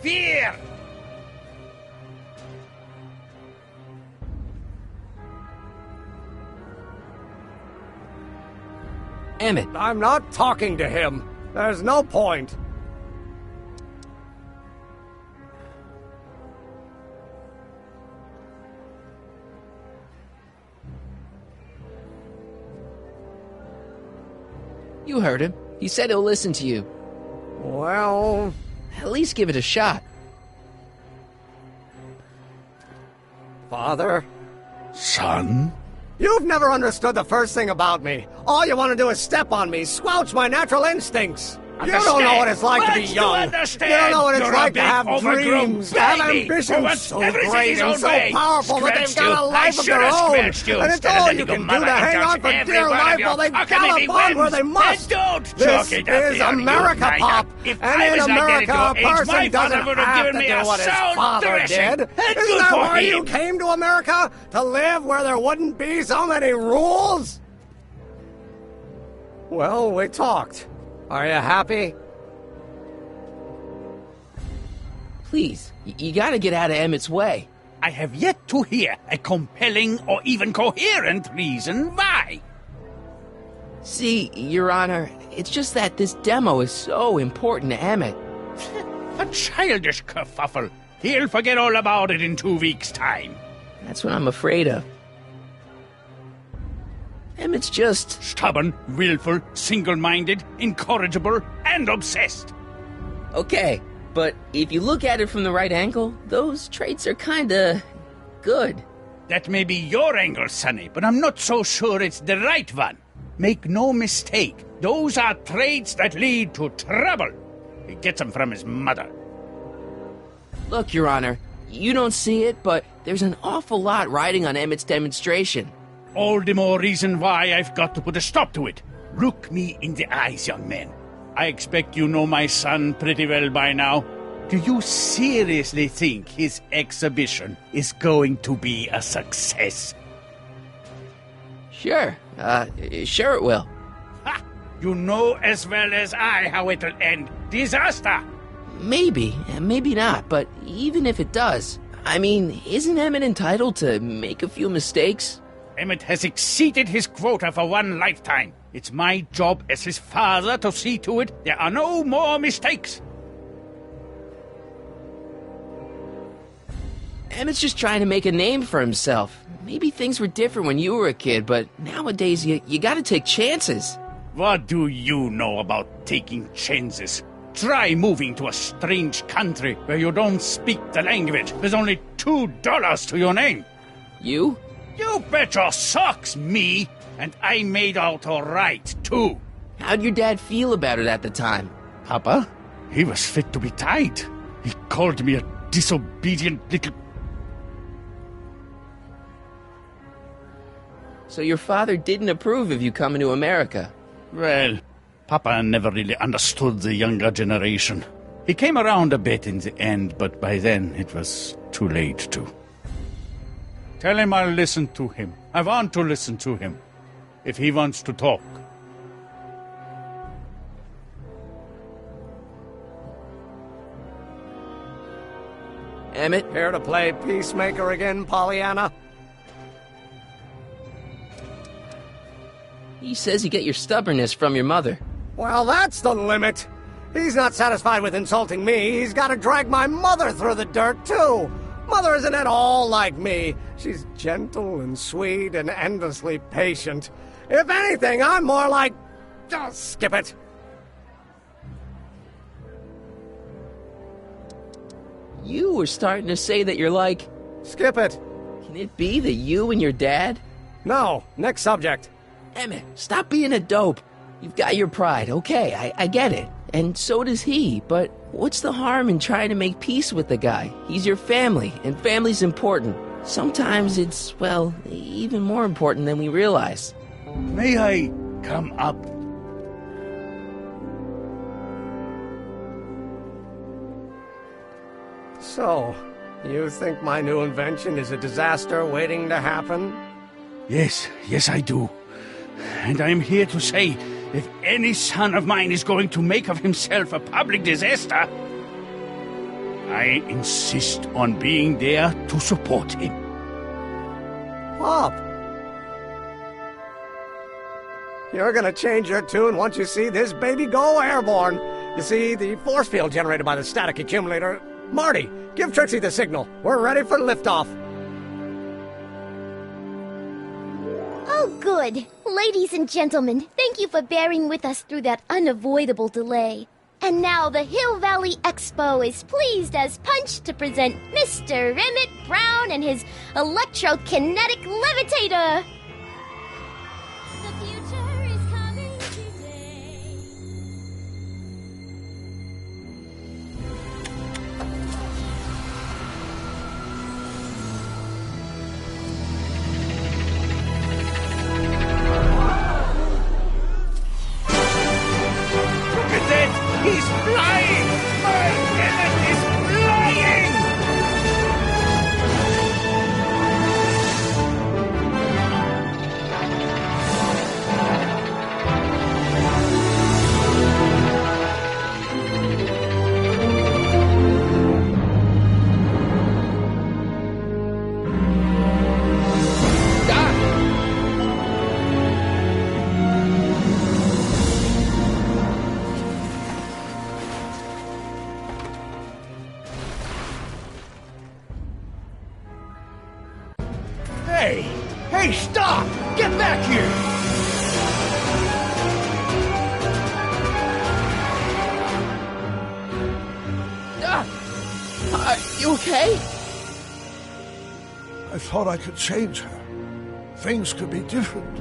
fear! Emmett, I'm not talking to him. There's no point. you heard him. He said he'll listen to you. Well, At least give it a shot. Father, Son? you've never understood the first thing about me. All you want to do is step on me, squelch my natural instincts. You don't know what it's like to be young. You don't know what it's like to have dreams, to have ambitions so great and so powerful that they've got a life of their own. And it's all you can do to hang on for dear life while they gallop on where they must. This is America, Pop. And in America, a person doesn't have to do what his father did. Isn't that why you came to America? To live where there wouldn't be so many rules? Well, we talked. Are you happy? Please, you gotta get out of Emmett's way. I have yet to hear a compelling or even coherent reason why. See, Your Honor, it's just that this demo is so important to Emmett. A childish kerfuffle. He'll forget all about it in 2 weeks' time. That's what I'm afraid of. Emmett's just... Stubborn, willful, single-minded, incorrigible, and obsessed. Okay, but if you look at it from the right angle, those traits are kinda... good. That may be your angle, Sonny, but I'm not so sure it's the right one. Make no mistake, those are traits that lead to trouble. He gets them from his mother. Look, Your Honor, you don't see it, but there's an awful lot riding on Emmett's demonstration. All the more reason why I've got to put a stop to it. Look me in the eyes, young man. I expect you know my son pretty well by now. Do you seriously think his exhibition is going to be a success? Sure, sure it will. Ha! You know as well as I how it'll end. Disaster! Maybe, maybe not, but even if it does, I mean, isn't Emmett entitled to make a few mistakes? Emmett has exceeded his quota for one lifetime. It's my job as his father to see to it there are no more mistakes. Emmett's just trying to make a name for himself. Maybe things were different when you were a kid, but nowadays you gotta take chances. What do you know about taking chances? Try moving to a strange country where you don't speak the language. There's only $2 to your name. You? You bet your socks, me! And I made out all right, too. How'd your dad feel about it at the time? Papa? He was fit to be tied. He called me a disobedient little... So your father didn't approve of you coming to America? Well, Papa never really understood the younger generation. He came around a bit in the end, but by then it was too late to. Tell him I'll listen to him. I want to listen to him. If he wants to talk. Emmett? Here to play peacemaker again, Pollyanna? He says you get your stubbornness from your mother. Well, that's the limit. He's not satisfied with insulting me. He's got to drag my mother through the dirt, too. Mother isn't at all like me. She's gentle and sweet and endlessly patient. If anything, I'm more like... Oh, skip it. You were starting to say that you're like... Skip it. Can it be that you and your dad? No, next subject. Emmett, stop being a dope. You've got your pride, okay, I get it. And so does he, but what's the harm in trying to make peace with the guy? He's your family, and family's important. Sometimes it's, well, even more important than we realize. May I come up? So, you think my new invention is a disaster waiting to happen? Yes, I do. And I'm here to say, if any son of mine is going to make of himself a public disaster, I insist on being there to support him. Pop! You're gonna change your tune once you see this baby go airborne. You see, the force field generated by the static accumulator... Marty, give Trixie the signal. We're ready for liftoff. Oh, good. Ladies and gentlemen, thank you for bearing with us through that unavoidable delay. And now the Hill Valley Expo is pleased as punch to present Mr. Emmett Brown and his electrokinetic levitator. The future is coming today. Look at that! He's flying! My Emmett is flying! Hey! Hey, stop! Get back here! Are you okay? I thought I could change her. Things could be different.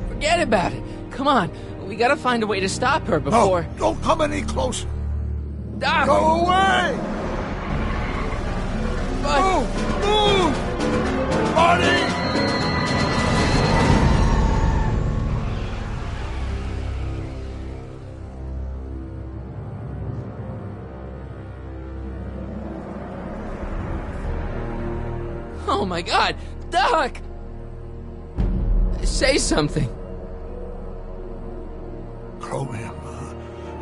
Forget about it. Come on. We gotta find a way to stop her before... No, don't come any closer. Doc! Go away! But... Move! Marty! Oh my God! Doc! Say something. Chromium,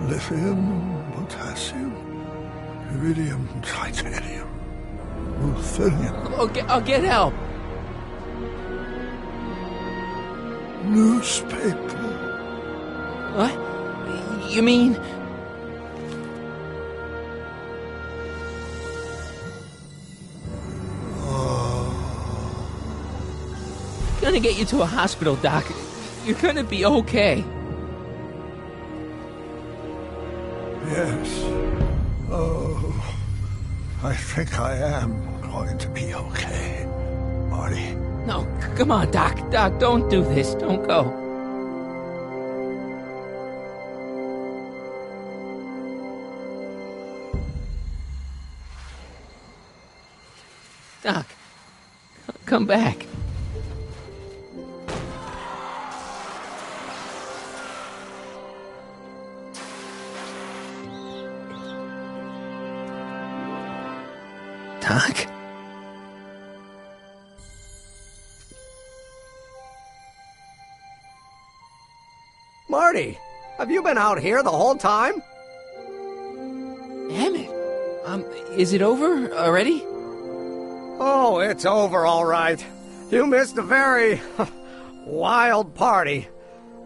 lithium, potassium, iridium, titanium, ruthenium, I'll get help. newspaper. What? You mean... Gonna get you to a hospital, Doc. You're gonna be okay. Yes. Oh, I think I am going to be okay, Marty. No, come on, Doc. Doc, don't do this. Don't go. Doc, come back. Doc? Marty, have you been out here the whole time? Emmett, is it over already? Oh, it's over all right. You missed a very wild party.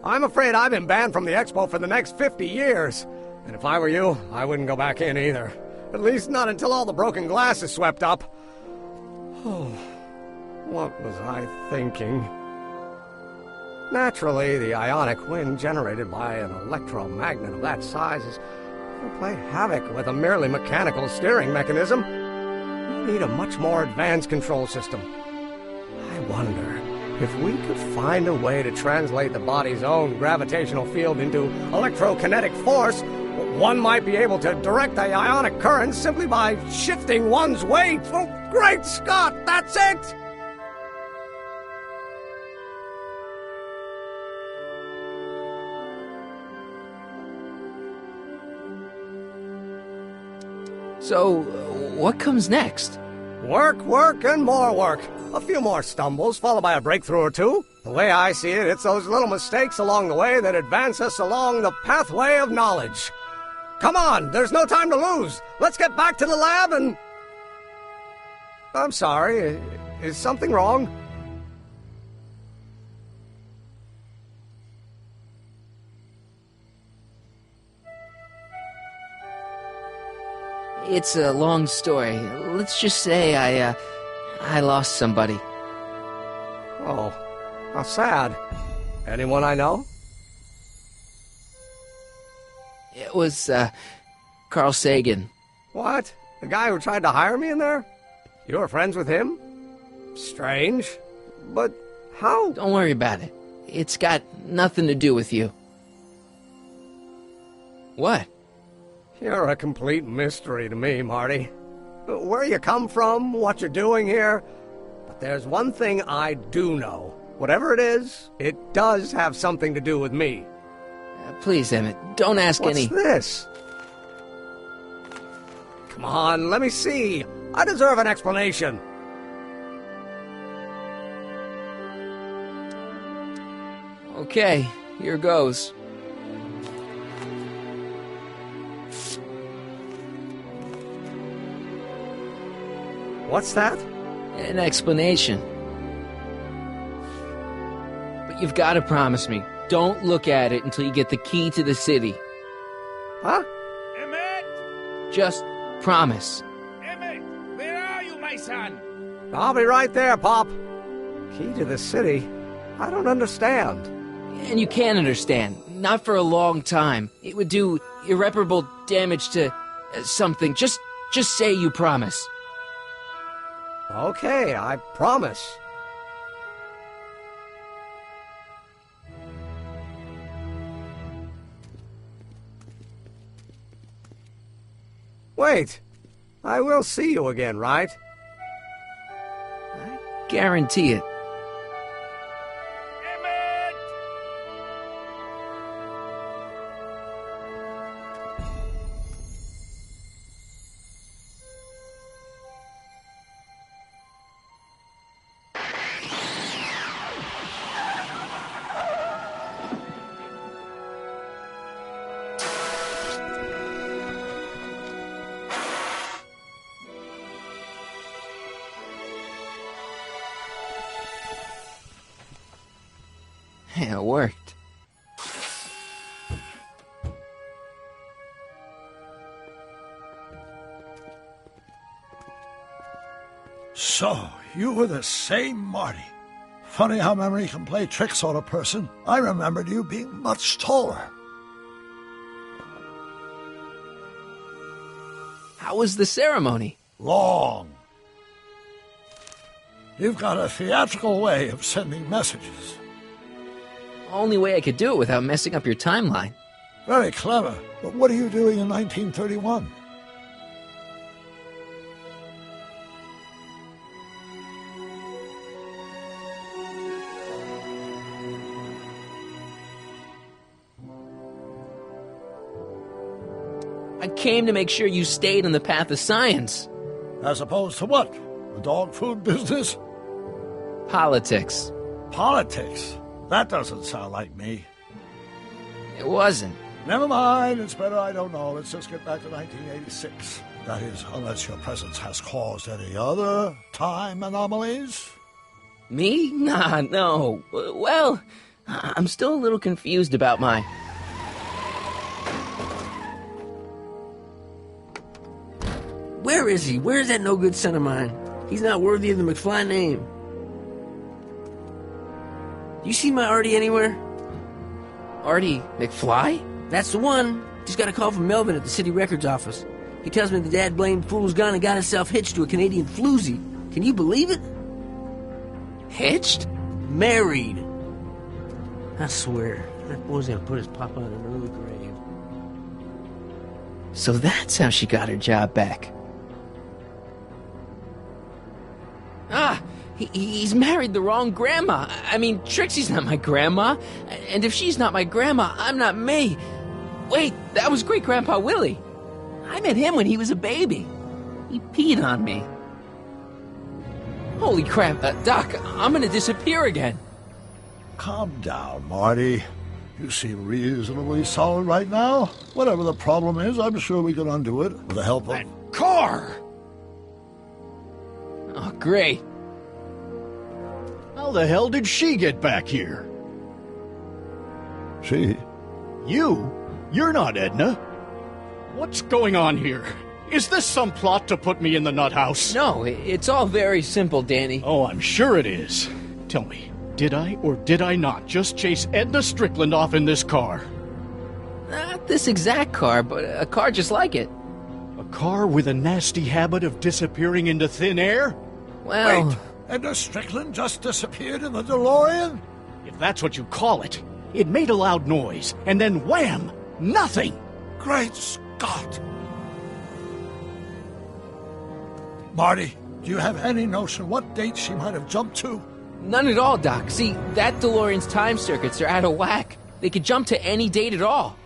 I'm afraid I've been banned from the expo for the next 50 years. And if I were you, I wouldn't go back in either. At least not until all the broken glass is swept up. Oh, what was I thinking? Naturally, the ionic wind generated by an electromagnet of that size is going to play havoc with a merely mechanical steering mechanism. We need a much more advanced control system. I wonder if we could find a way to translate the body's own gravitational field into electrokinetic force. One might be able to direct the ionic currents simply by shifting one's weight. Oh, great Scott, that's it! So, what comes next? Work, work, and more work. A few more stumbles, followed by a breakthrough or two. The way I see it, it's those little mistakes along the way that advance us along the pathway of knowledge. Come on, there's no time to lose. Let's get back to the lab and... I'm sorry, is something wrong? It's a long story. Let's just say I lost somebody. Oh, how sad. Anyone I know? It was, Carl Sagan. What? The guy who tried to hire me in there? You were friends with him? Strange. But how? Don't worry about it. It's got nothing to do with you. What? You're a complete mystery to me, Marty. Where you come from, what you're doing here. But there's one thing I do know. Whatever it is, it does have something to do with me. Please, Emmett, don't ask any... What's this? Come on, let me see. I deserve an explanation. Okay, here goes. What's that? An explanation. But you've got to promise me, don't look at it until you get the key to the city. Huh? Emmett! Just promise. Emmett! Where are you, my son? I'll be right there, Pop. Key to the city? I don't understand. And you can understand. Not for a long time. It would do irreparable damage to something. Just say you promise. Okay, I promise. Wait, I will see you again, right? I guarantee it. Emmett! Yeah, it worked. So, you were the same Marty. Funny how memory can play tricks on a person. I remembered you being much taller. How was the ceremony? Long. You've got a theatrical way of sending messages. Only way I could do it without messing up your timeline. Very clever. But what are you doing in 1931? I came to make sure you stayed on the path of science. As opposed to what? The dog food business? Politics. Politics? That doesn't sound like me. It wasn't. Never mind, it's better I don't know. Let's just get back to 1986. That is, unless your presence has caused any other time anomalies. Me? Nah, no. Well, I'm still a little confused about my... Where is he? Where's that no-good son of mine? He's not worthy of the McFly name. You see my Artie anywhere? Artie McFly? That's the one. Just got a call from Melvin at the city records office. He tells me the dad-blamed fool's gone and got himself hitched to a Canadian floozy. Can you believe it? Hitched? Married. I swear, that boy's gonna put his papa in an early grave. So that's how she got her job back. Ah! He's married the wrong grandma. I mean, Trixie's not my grandma. And if she's not my grandma, I'm not me. Wait, that was Great-Grandpa Willie. I met him when he was a baby. He peed on me. Holy crap, Doc, I'm gonna disappear again. Calm down, Marty. You seem reasonably solid right now. Whatever the problem is, I'm sure we can undo it with the help of... That car! Oh, great. How the hell did she get back here? She? You? You're not Edna. What's going on here? Is this some plot to put me in the nut house? No, it's all very simple, Danny. Oh, I'm sure it is. Tell me, did I or did I not just chase Edna Strickland off in this car? Not this exact car, but a car just like it. A car with a nasty habit of disappearing into thin air? Well... Wait, Edna Strickland just disappeared in the DeLorean? If that's what you call it. It made a loud noise, and then wham! Nothing! Great Scott! Marty, do you have any notion what date she might have jumped to? None at all, Doc. See, that DeLorean's time circuits are out of whack. They could jump to any date at all.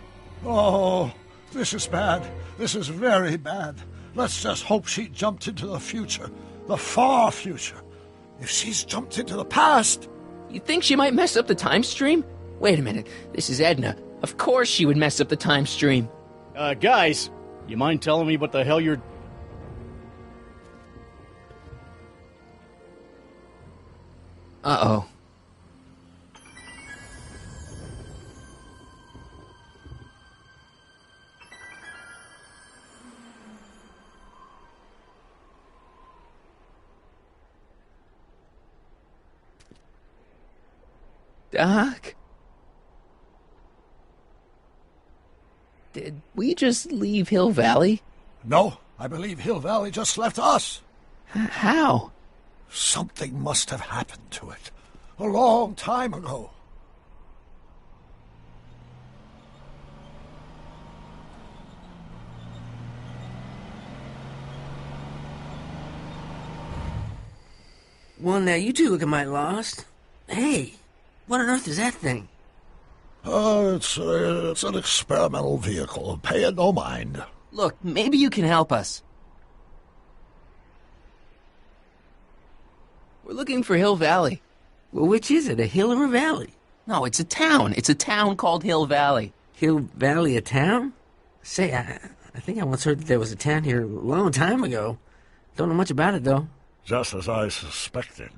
Oh, this is bad. This is very bad. Let's just hope she jumped into the future. The far future. If she's jumped into the past... You think she might mess up the time stream? Wait a minute. This is Edna. Of course she would mess up the time stream. Guys, you mind telling me what the hell you're... Uh-oh. Doc? Did we just leave Hill Valley? No, I believe Hill Valley just left us. How? Something must have happened to it. A long time ago. Well, now you two looking mighty lost. Hey, what on earth is that thing? It's an experimental vehicle. Pay it no mind. Look, maybe you can help us. We're looking for Hill Valley. Well, which is it, a hill or a valley? No, it's a town. It's a town called Hill Valley. Hill Valley, a town? Say, I think I once heard that there was a town here a long time ago. Don't know much about it, though. Just as I suspected.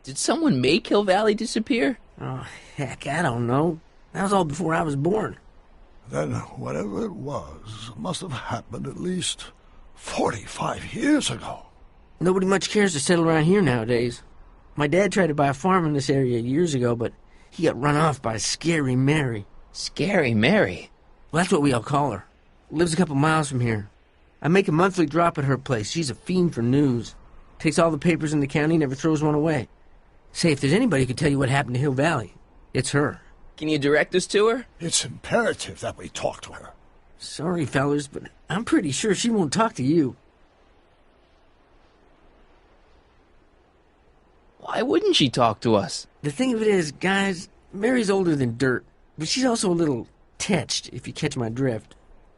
Did someone make Hill Valley disappear? Oh, heck, I don't know. That was all before I was born. Then whatever it was must have happened at least 45 years ago. Nobody much cares to settle around here nowadays. My dad tried to buy a farm in this area years ago, but he got run off by Scary Mary. Scary Mary? Well, that's what we all call her. Lives a couple miles from here. I make a monthly drop at her place. She's a fiend for news. Takes all the papers in the county, never throws one away. Say, if there's anybody who can tell you what happened to Hill Valley, it's her. Can you direct us to her? It's imperative that we talk to her. Sorry, fellers, but I'm pretty sure she won't talk to you. Why wouldn't she talk to us? The thing of it is, guys, Mary's older than dirt, but she's also a little tetched, if you catch my drift.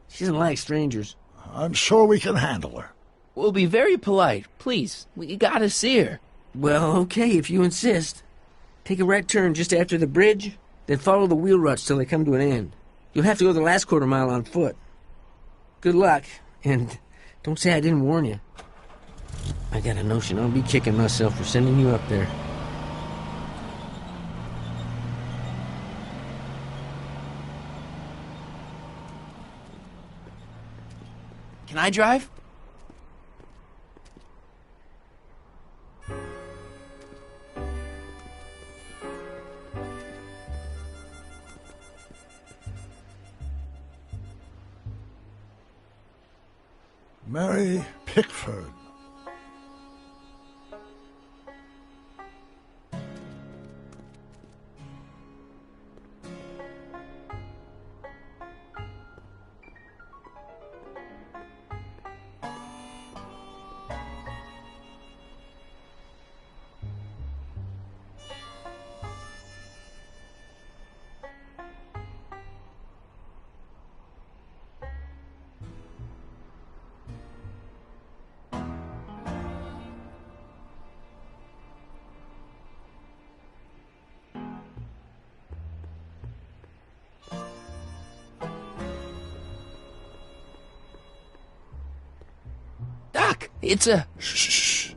She doesn't like strangers. I'm sure we can handle her. We'll be very polite. Please, we gotta see her. Well, okay, if you insist. Take a right turn just after the bridge, then follow the wheel ruts till they come to an end. You'll have to go the last quarter mile on foot. Good luck, and don't say I didn't warn you. I got a notion I'll be kicking myself for sending you up there. Can I drive? Mary Pickford. It's a... Shh.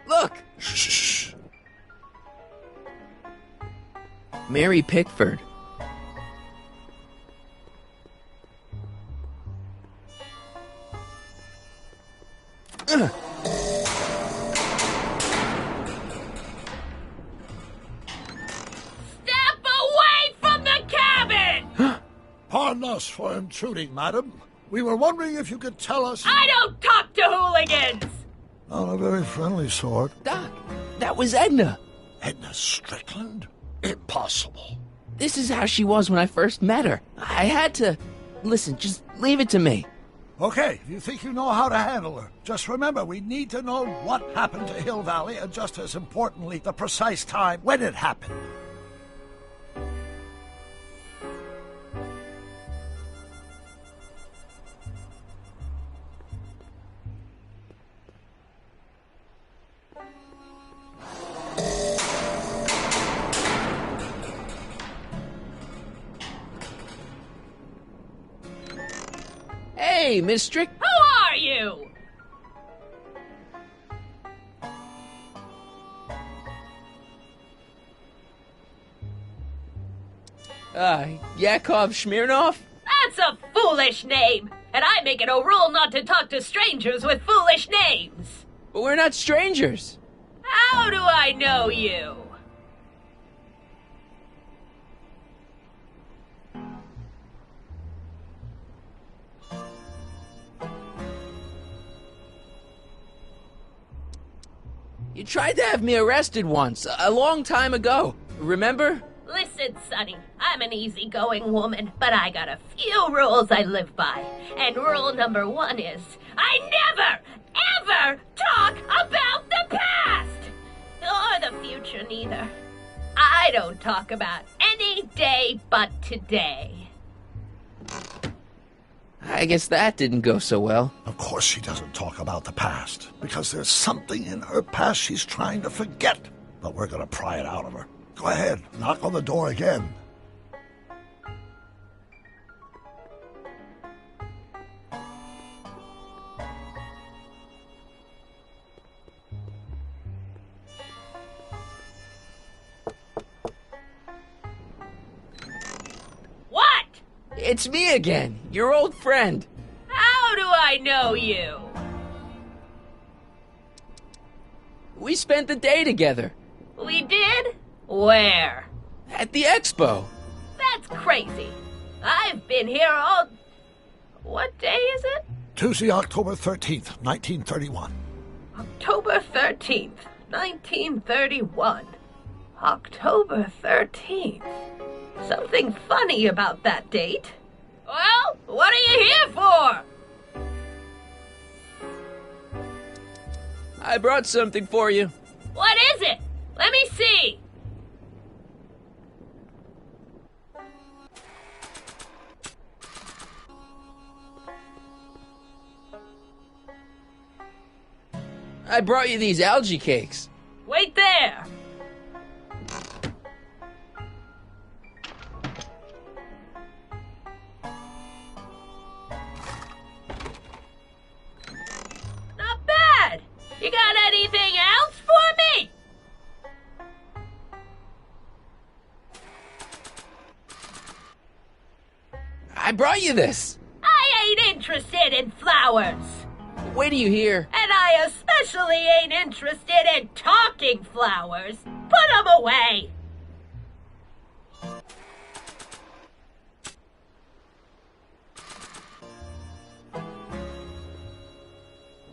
Look! Shh. Mary Pickford. Pardon us for intruding, madam. We were wondering if you could tell us... I don't talk to hooligans! Not a very friendly sort. Doc, that was Edna. Edna Strickland? Impossible. This is how she was when I first met her. I had to... Listen, just leave it to me. Okay, if you think you know how to handle her. Just remember, we need to know what happened to Hill Valley, and just as importantly, the precise time when it happened. Hey, Miss Strick... Who are you? Yakov Smirnov? That's a foolish name, and I make it a rule not to talk to strangers with foolish names. But we're not strangers. How do I know you? You tried to have me arrested once, a long time ago. Remember? Listen, Sonny, I'm an easygoing woman, but I got a few rules I live by. And rule number 1 is, I never, ever talk about the past! Or the future, neither. I don't talk about any day but today. I guess that didn't go so well. Of course she doesn't talk about the past, because there's something in her past she's trying to forget. But we're gonna pry it out of her. Go ahead, knock on the door again. What? It's me again, your old friend. How do I know you? We spent the day together. We did? Where? At the expo. That's crazy. I've been here all... What day is it? Tuesday, October 13th, 1931. October 13th, 1931. October 13th. Something funny about that date. Well, what are you here for? I brought something for you. What is it? Let me see. I brought you these algae cakes. Wait there. Not bad. You got anything else for me? I brought you this. I ain't interested in flowers. Wait till you hear. And I especially ain't interested in talking flowers. Put 'em away.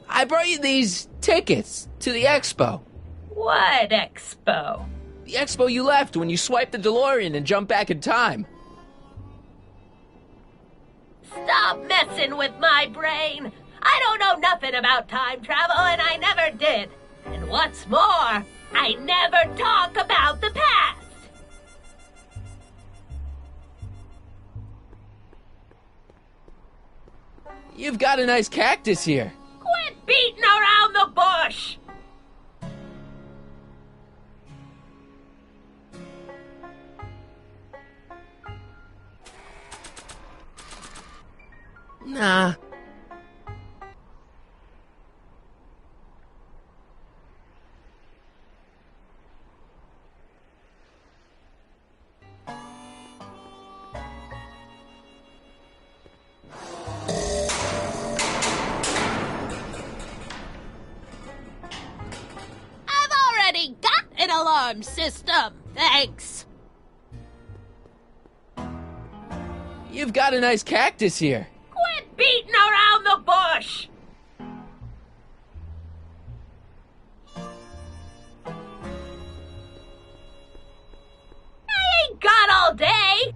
I brought you these tickets to the expo. What expo? The expo you left when you swiped the DeLorean and jumped back in time. Stop messing with my brain. I don't know nothing about time travel, and I never did. And what's more, I never talk about the past. You've got a nice cactus here. Quit beating around the bush. Nah. Got an alarm system, thanks. You've got a nice cactus here. Quit beating around the bush. I ain't got all day.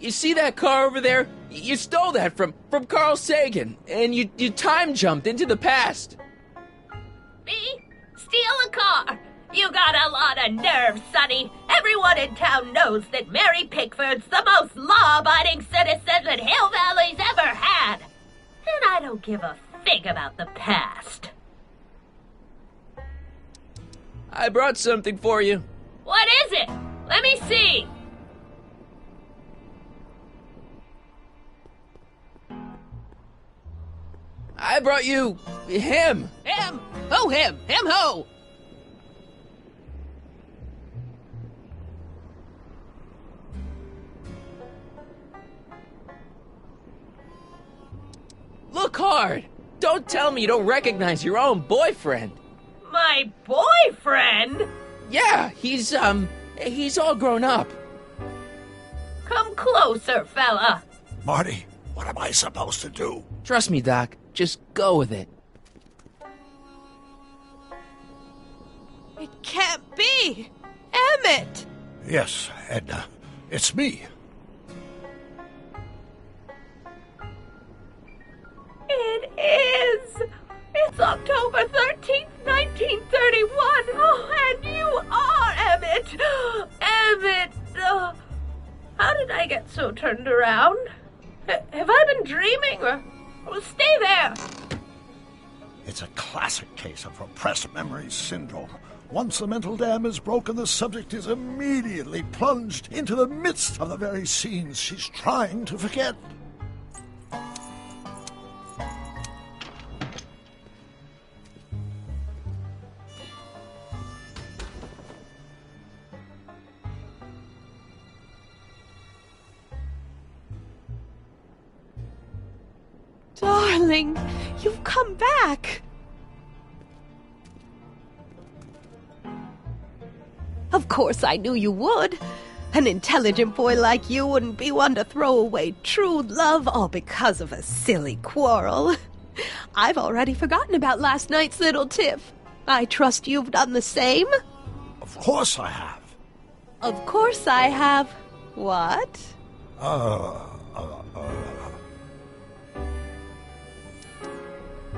You see that car over there? You stole that from Carl Sagan, and you time jumped into the past. Me? Steal a car? You got a lot of nerve, Sonny. Everyone in town knows that Mary Pickford's the most law-abiding citizen that Hill Valley's ever had. And I don't give a fig about the past. I brought something for you. What is it? Let me see. I brought you him. Him? Who him? Him who? Look hard. Don't tell me you don't recognize your own boyfriend. My boyfriend? Yeah, he's all grown up. Come closer, fella. Marty, what am I supposed to do? Trust me, Doc. Just go with it. It can't be! Emmett! Yes, Edna. It's me. It is! It's October 13th, 1931! Oh, and you are Emmett! Emmett! How did I get so turned around? Have I been dreaming, or stay there? It's a classic case of repressed memories syndrome. Once the mental dam is broken, the subject is immediately plunged into the midst of the very scenes she's trying to forget. Darling, you've come back. Of course I knew you would. An intelligent boy like you wouldn't be one to throw away true love all because of a silly quarrel. I've already forgotten about last night's little tiff. I trust you've done the same? Of course I have. Of course I have. What?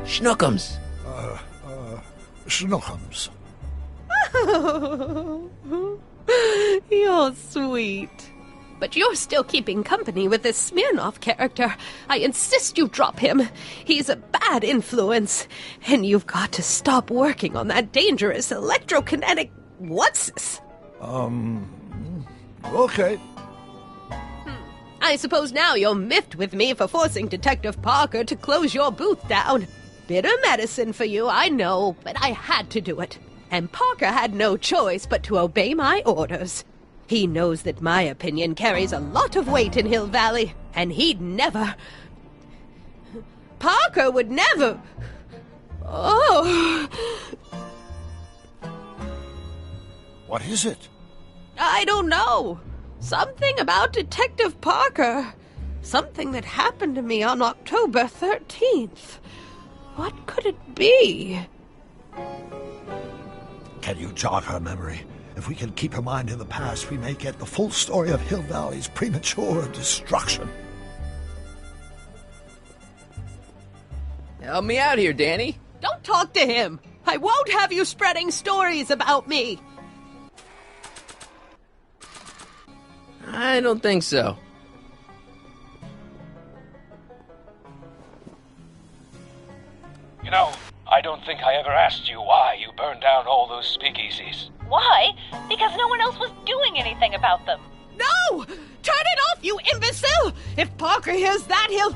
Schnookums. Schnookums. You're sweet. But you're still keeping company with this Smirnoff character. I insist you drop him. He's a bad influence. And you've got to stop working on that dangerous electrokinetic... What's this? Okay. I suppose now you're miffed with me for forcing Detective Parker to close your booth down. Bitter medicine for you, I know, but I had to do it. And Parker had no choice but to obey my orders. He knows that my opinion carries a lot of weight in Hill Valley, and he'd never... Parker would never... Oh... What is it? I don't know. Something about Detective Parker. Something that happened to me on October 13th. What could it be? Can you jog her memory? If we can keep her mind in the past, we may get the full story of Hill Valley's premature destruction. Help me out here, Danny. Don't talk to him. I won't have you spreading stories about me. I don't think so. You know, I don't think I ever asked you why you burned down all those speakeasies. Why? Because no one else was doing anything about them. No! Turn it off, you imbecile! If Parker hears that, he'll...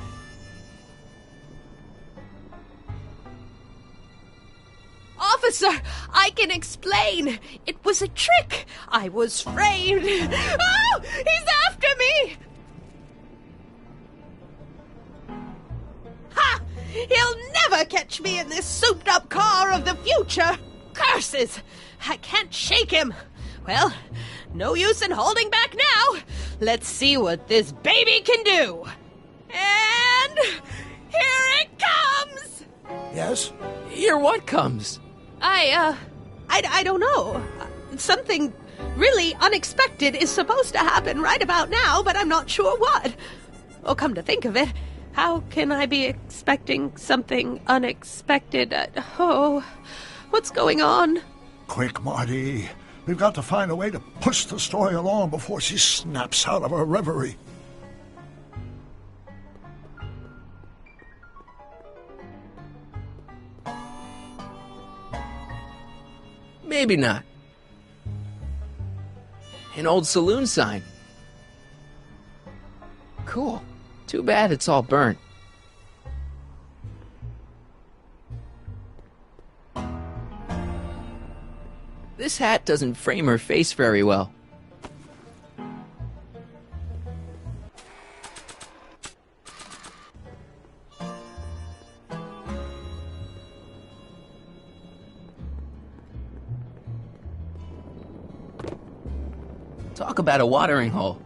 Officer, I can explain. It was a trick. I was framed. Oh! He's after me! Ha! He'll never catch me in this souped-up car of the future. Curses! I can't shake him. Well, no use in holding back now. Let's see what this baby can do. And here it comes! Yes? Here what comes? I don't know. Something really unexpected is supposed to happen right about now, but I'm not sure what. Oh, come to think of it, how can I be expecting something unexpected? What's going on? Quick, Marty. We've got to find a way to push the story along before she snaps out of her reverie. Maybe not. An old saloon sign. Cool. Too bad it's all burnt. This hat doesn't frame her face very well. Talk about a watering hole.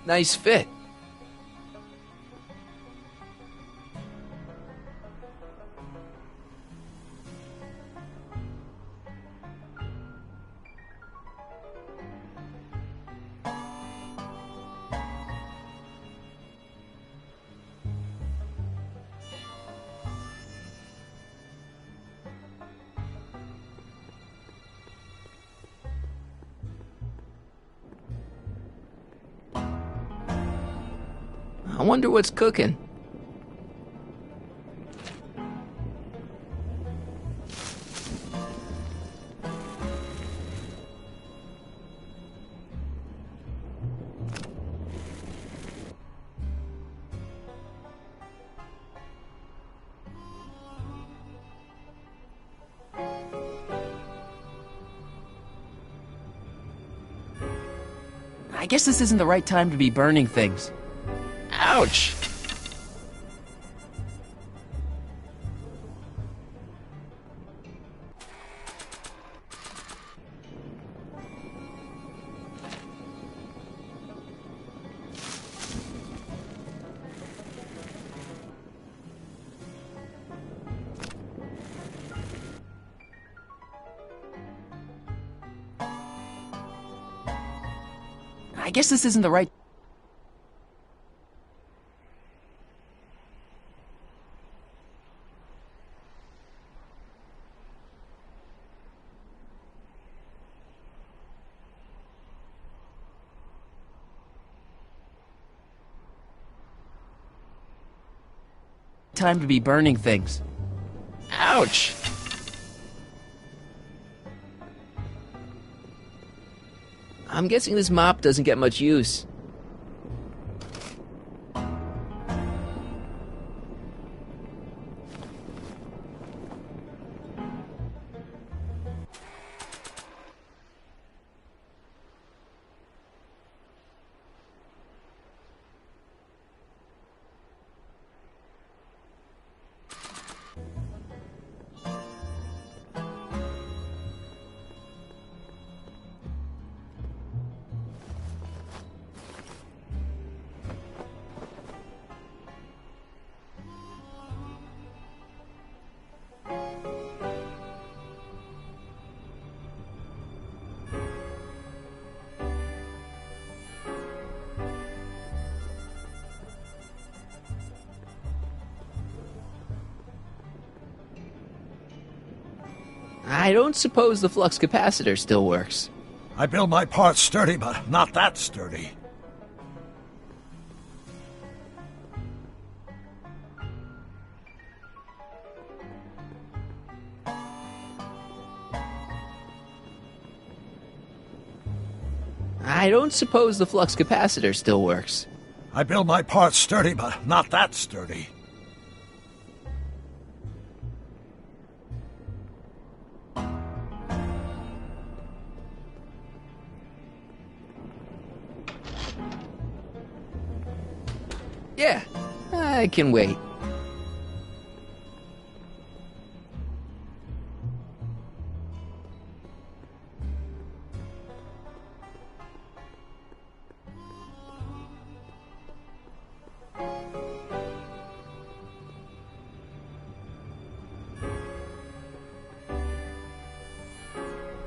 Nice fit. I wonder what's cooking. I guess this isn't the right time to be burning things. Ouch! I guess this isn't the right... time to be burning things. Ouch! I'm guessing this mop doesn't get much use. I don't suppose the flux capacitor still works. I build my parts sturdy, but not that sturdy. I don't suppose the flux capacitor still works. I build my parts sturdy, but not that sturdy. Yeah, I can wait.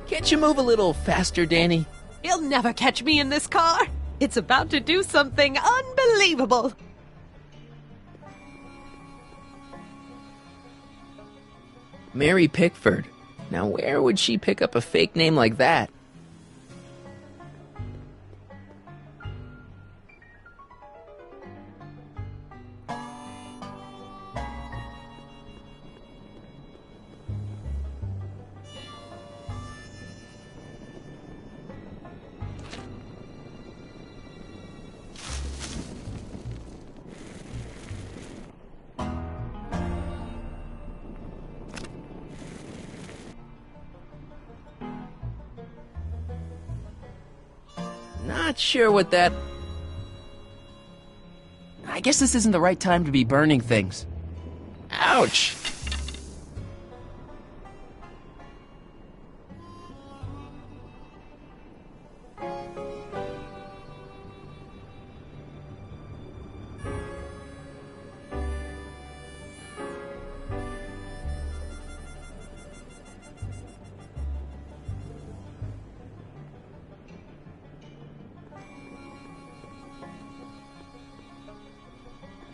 Can't you move a little faster, Danny? You'll never catch me in this car. It's about to do something unbelievable. Mary Pickford. Now where would she pick up a fake name like that? Not sure what that... I guess this isn't the right time to be burning things. Ouch!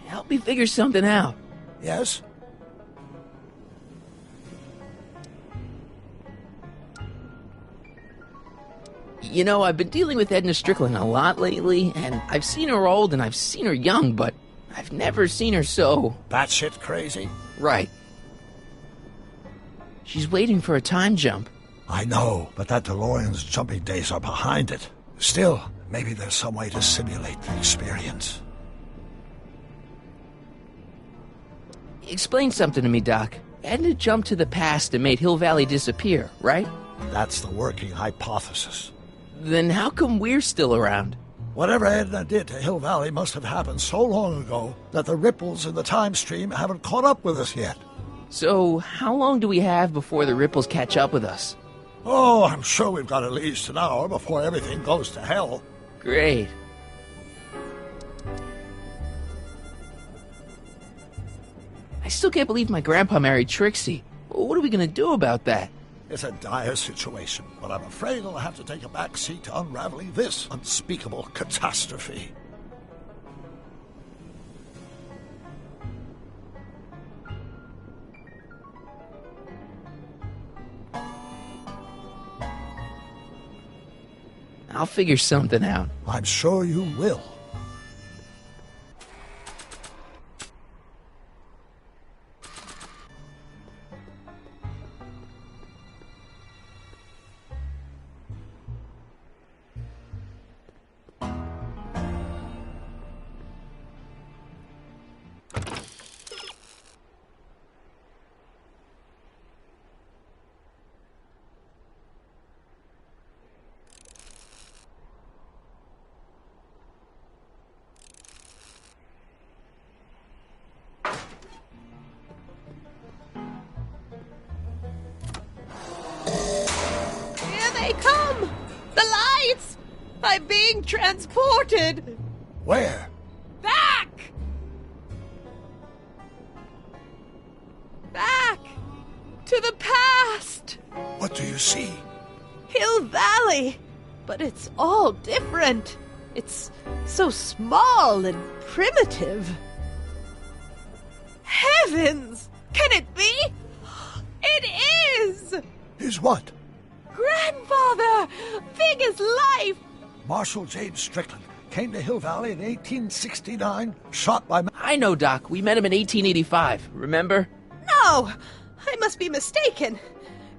Help me figure something out. Yes? You know, I've been dealing with Edna Strickland a lot lately, and I've seen her old and I've seen her young, but I've never seen her so... Batshit crazy? Right. She's waiting for a time jump. I know, but that DeLorean's jumping days are behind it. Still, maybe there's some way to simulate the experience. Explain something to me, Doc. Edna jumped to the past and made Hill Valley disappear, right? That's the working hypothesis. Then how come we're still around? Whatever Edna did to Hill Valley must have happened so long ago that the ripples in the time stream haven't caught up with us yet. So, how long do we have before the ripples catch up with us? Oh, I'm sure we've got at least an hour before everything goes to hell. Great. I still can't believe my grandpa married Trixie. What are we gonna do about that? It's a dire situation, but I'm afraid I'll have to take a back seat to unraveling this unspeakable catastrophe. I'll figure something out. I'm sure you will. They come! The lights! I'm being transported! Where? Back! Back! To the past! What do you see? Hill Valley! But it's all different. It's so small and primitive. Heavens! Can it be? It is! Is what? Grandfather! Big as life! Marshal James Strickland came to Hill Valley in 1869, shot by... I know, Doc. We met him in 1885, remember? No! I must be mistaken.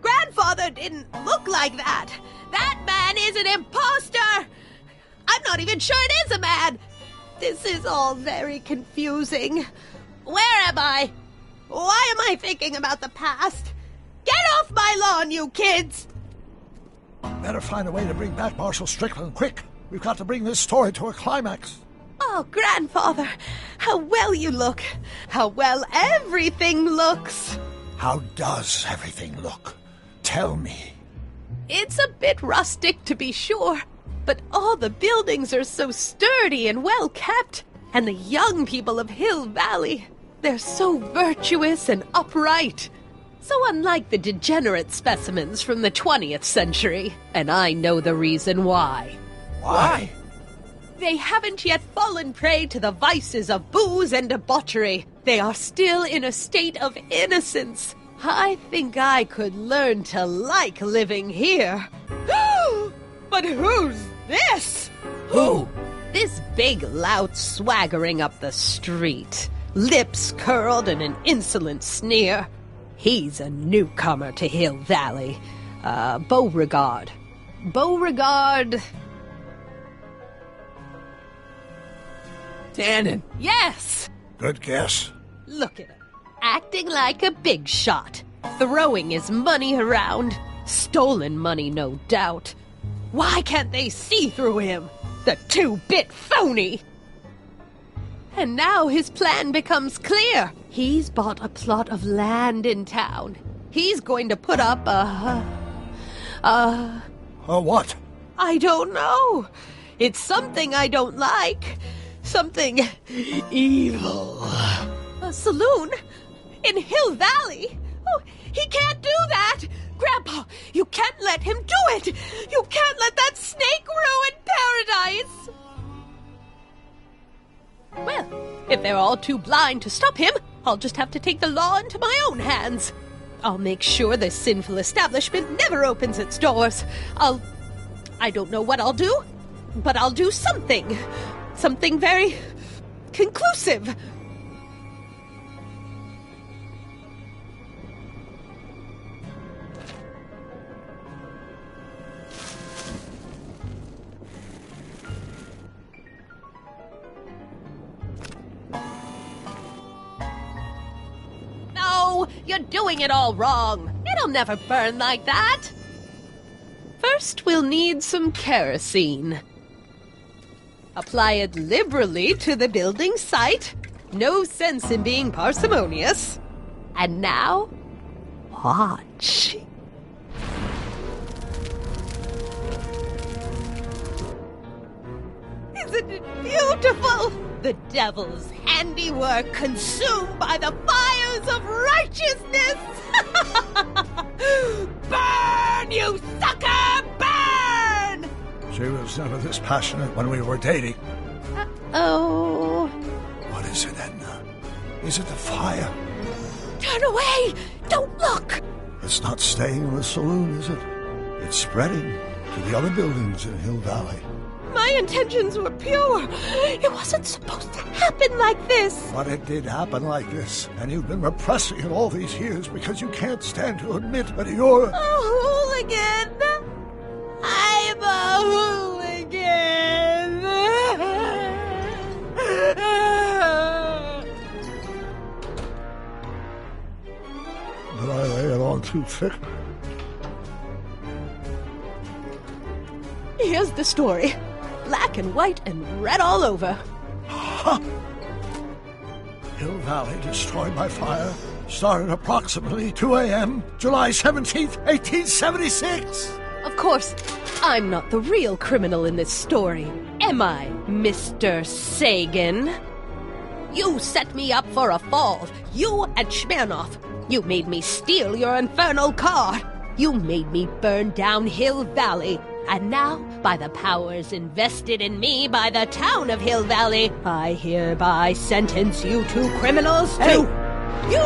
Grandfather didn't look like that. That man is an imposter! I'm not even sure it is a man! This is all very confusing. Where am I? Why am I thinking about the past? Get off my lawn, you kids! Better find a way to bring back Marshal Strickland, quick! We've got to bring this story to a climax. Oh, Grandfather, how well you look. How well everything looks. How does everything look? Tell me. It's a bit rustic, to be sure, but all the buildings are so sturdy and well kept. And the young people of Hill Valley, they're so virtuous and upright. So unlike the degenerate specimens from the 20th century. And I know the reason why. Why? They haven't yet fallen prey to the vices of booze and debauchery. They are still in a state of innocence. I think I could learn to like living here. But who's this? Who? This big lout swaggering up the street, lips curled in an insolent sneer. He's a newcomer to Hill Valley. Beauregard. Beauregard... Tannen. Yes! Good guess. Look at him. Acting like a big shot. Throwing his money around. Stolen money, no doubt. Why can't they see through him? The two-bit phony! And now his plan becomes clear. He's bought a plot of land in town. He's going to put up a what? I don't know. It's something I don't like. Something evil. A saloon? In Hill Valley? Oh, he can't do that! Grandpa, you can't let him do it! You can't let that snake ruin paradise! Well, if they're all too blind to stop him, I'll just have to take the law into my own hands. I'll make sure this sinful establishment never opens its doors. I don't know what I'll do, but I'll do something. Something very conclusive. No, you're doing it all wrong. It'll never burn like that. First, we'll need some kerosene. Apply it liberally to the building site. No sense in being parsimonious. And now, watch. Isn't it beautiful? The devil's handiwork consumed by the fires of righteousness! Burn, you sucker! Burn! She was never this passionate when we were dating. Oh. What is it, Edna? Is it the fire? Turn away! Don't look! It's not staying in the saloon, is it? It's spreading to the other buildings in Hill Valley. My intentions were pure. It wasn't supposed to happen like this. But it did happen like this, and you've been repressing it all these years because you can't stand to admit that you're... A hooligan! I'm a hooligan! Did I lay it on too thick? Here's the story. Black and white and red all over. Huh. Hill Valley destroyed by fire started approximately 2 a.m., July 17th, 1876. Of course, I'm not the real criminal in this story, am I, Mr. Sagan? You set me up for a fall. You and Smirnoff. You made me steal your infernal car. You made me burn down Hill Valley. And now, by the powers invested in me by the town of Hill Valley, I hereby sentence you two criminals to... Hey! You!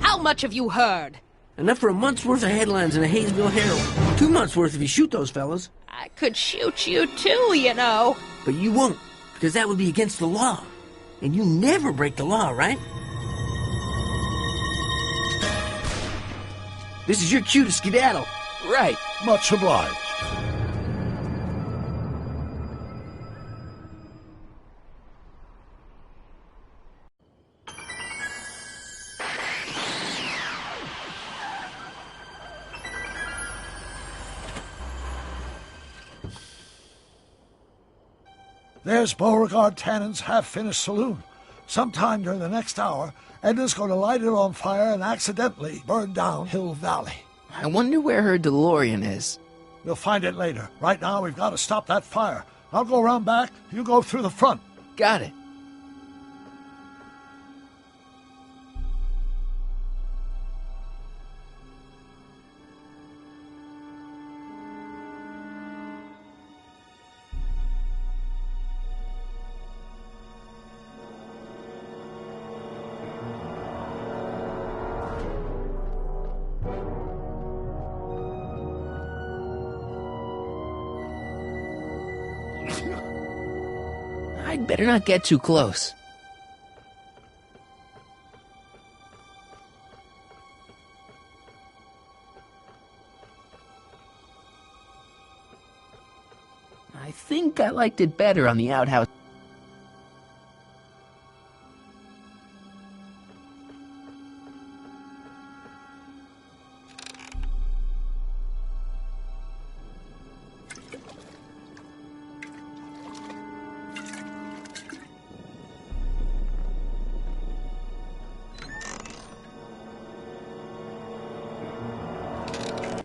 How much have you heard? Enough for a month's worth of headlines in a Hayesville Herald. 2 months' worth if you shoot those fellas. I could shoot you too, you know. But you won't, because that would be against the law. And you never break the law, right? This is your cue to skedaddle. Right. Much obliged. There's Beauregard Tannen's half-finished saloon. Sometime during the next hour, Edna's going to light it on fire and accidentally burn down Hill Valley. I wonder where her DeLorean is. We'll find it later. Right now, we've got to stop that fire. I'll go around back. You go through the front. Got it. I'd better not get too close. I think I liked it better on the outhouse.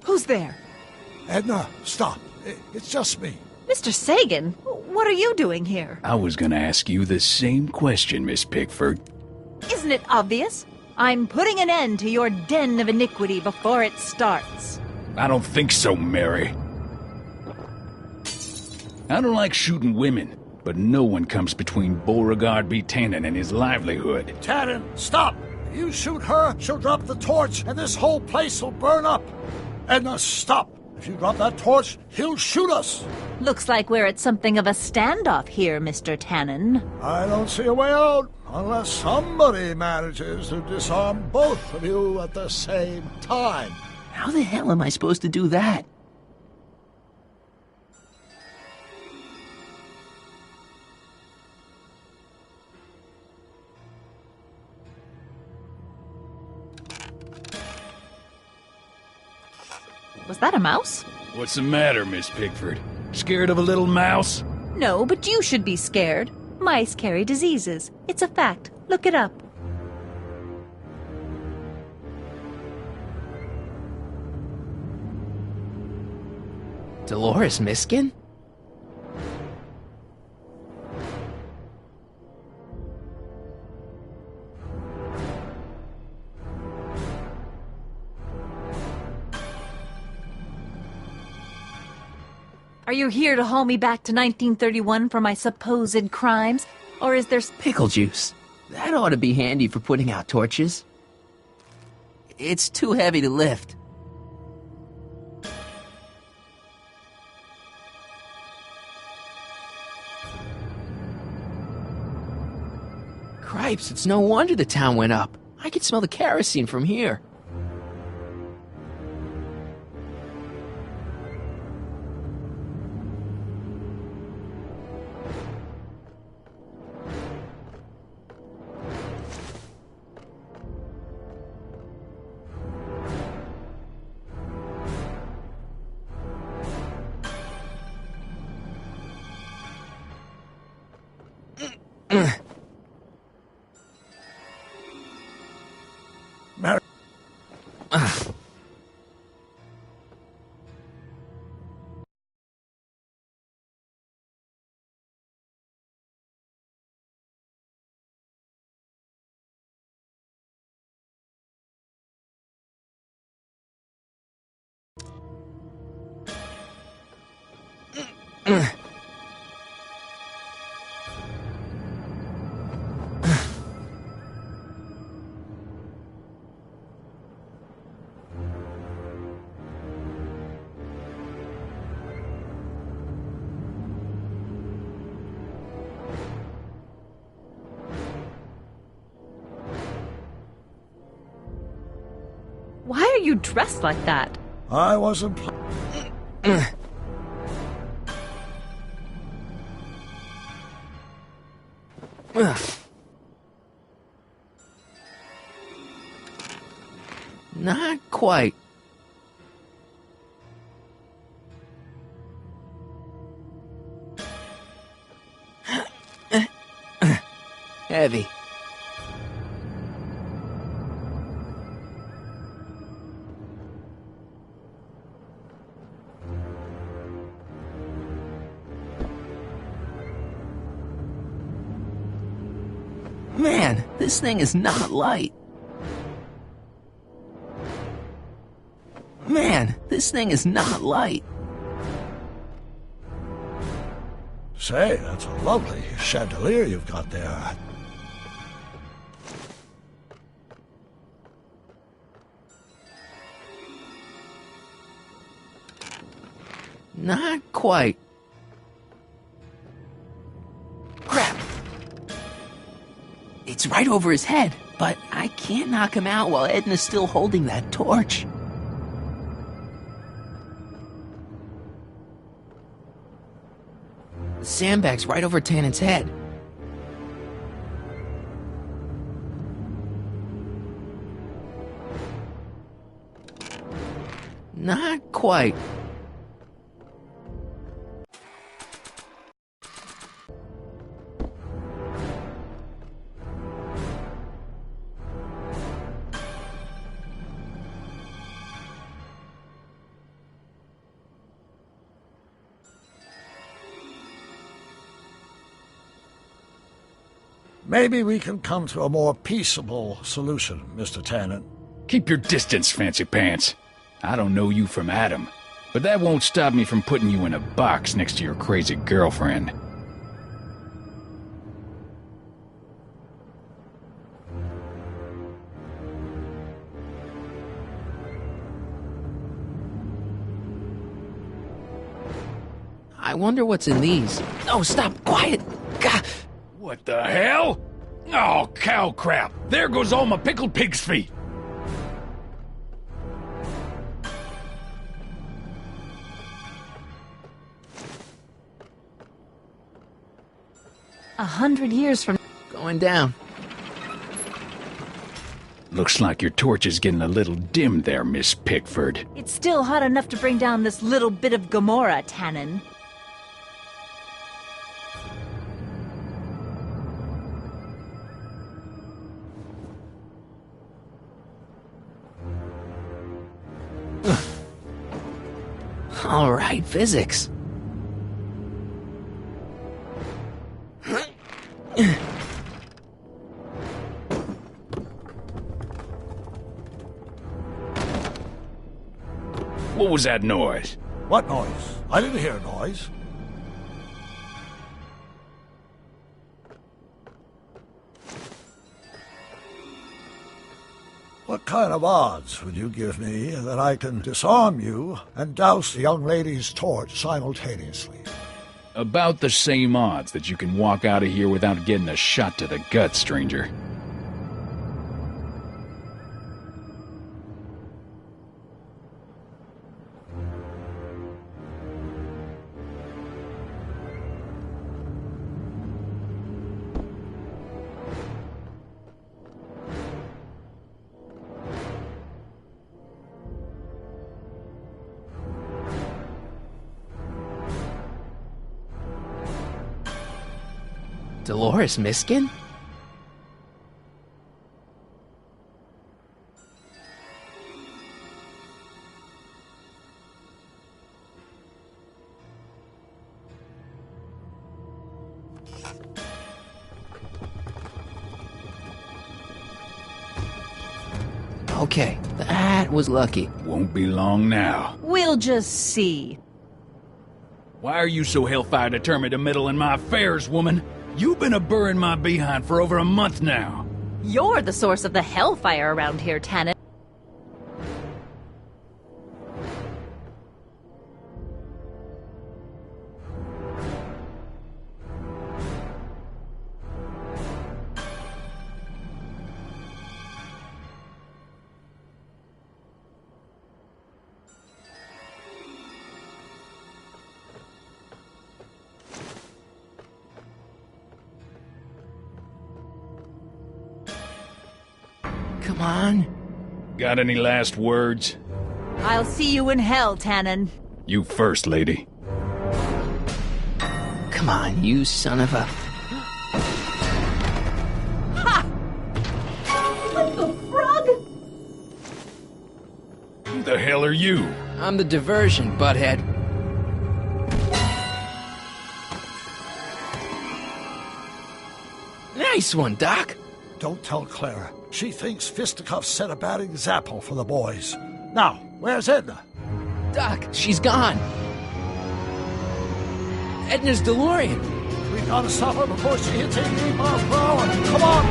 Who's there? Edna, stop. It's just me. Mr. Sagan, what are you doing here? I was gonna ask you the same question, Miss Pickford. Isn't it obvious? I'm putting an end to your den of iniquity before it starts. I don't think so, Mary. I don't like shooting women, but no one comes between Beauregard B. Tannen and his livelihood. Tannen, stop! If you shoot her, she'll drop the torch, and this whole place will burn up. Edna, stop! If you drop that torch, he'll shoot us! Looks like we're at something of a standoff here, Mr. Tannen. I don't see a way out, unless somebody manages to disarm both of you at the same time. How the hell am I supposed to do that? Was that a mouse? What's the matter, Miss Pickford? Scared of a little mouse? No, but you should be scared. Mice carry diseases. It's a fact. Look it up. Dolores Miskin? Are you here to haul me back to 1931 for my supposed crimes? Or is there... Pickle juice. That ought to be handy for putting out torches. It's too heavy to lift. Cripes, it's no wonder the town went up. I could smell the kerosene from here. Mary. Why are you dressed like that? I wasn't Not quite. Heavy. Man, this thing is not light. Man, this thing is not light. Say, that's a lovely chandelier you've got there. Not quite. Crap. It's right over his head, but I can't knock him out while Edna's still holding that torch. The sandbag's right over Tannen's head. Not quite. Maybe we can come to a more peaceable solution, Mr. Tannen. Keep your distance, Fancy Pants. I don't know you from Adam, but that won't stop me from putting you in a box next to your crazy girlfriend. I wonder what's in these. Oh, stop! Quiet! Gah! What the hell? Oh, cow crap! There goes all my pickled pig's feet! $100 years from... Going down. Looks like your torch is getting a little dim there, Miss Pickford. It's still hot enough to bring down this little bit of Gomorrah, Tannen. All right, physics. What was that noise? What noise? I didn't hear a noise. What kind of odds would you give me that I can disarm you and douse the young lady's torch simultaneously? About the same odds that you can walk out of here without getting a shot to the gut, stranger. Dolores Miskin? Okay, that was lucky. Won't be long now. We'll just see. Why are you so hellfire determined to meddle in my affairs, woman? You've been a-burring my behind for over a month now. You're the source of the hellfire around here, Tannen. Come on. Got any last words? I'll see you in hell, Tannen. You first, lady. Come on, you son of a... Ha! What the frog? Who the hell are you? I'm the diversion, butthead. Nice one, Doc. Don't tell Clara. She thinks fisticuffs set a bad example for the boys. Now, where's Edna? Doc, she's gone. Edna's DeLorean. We gotta stop her before she hits 88 miles per hour. Come on!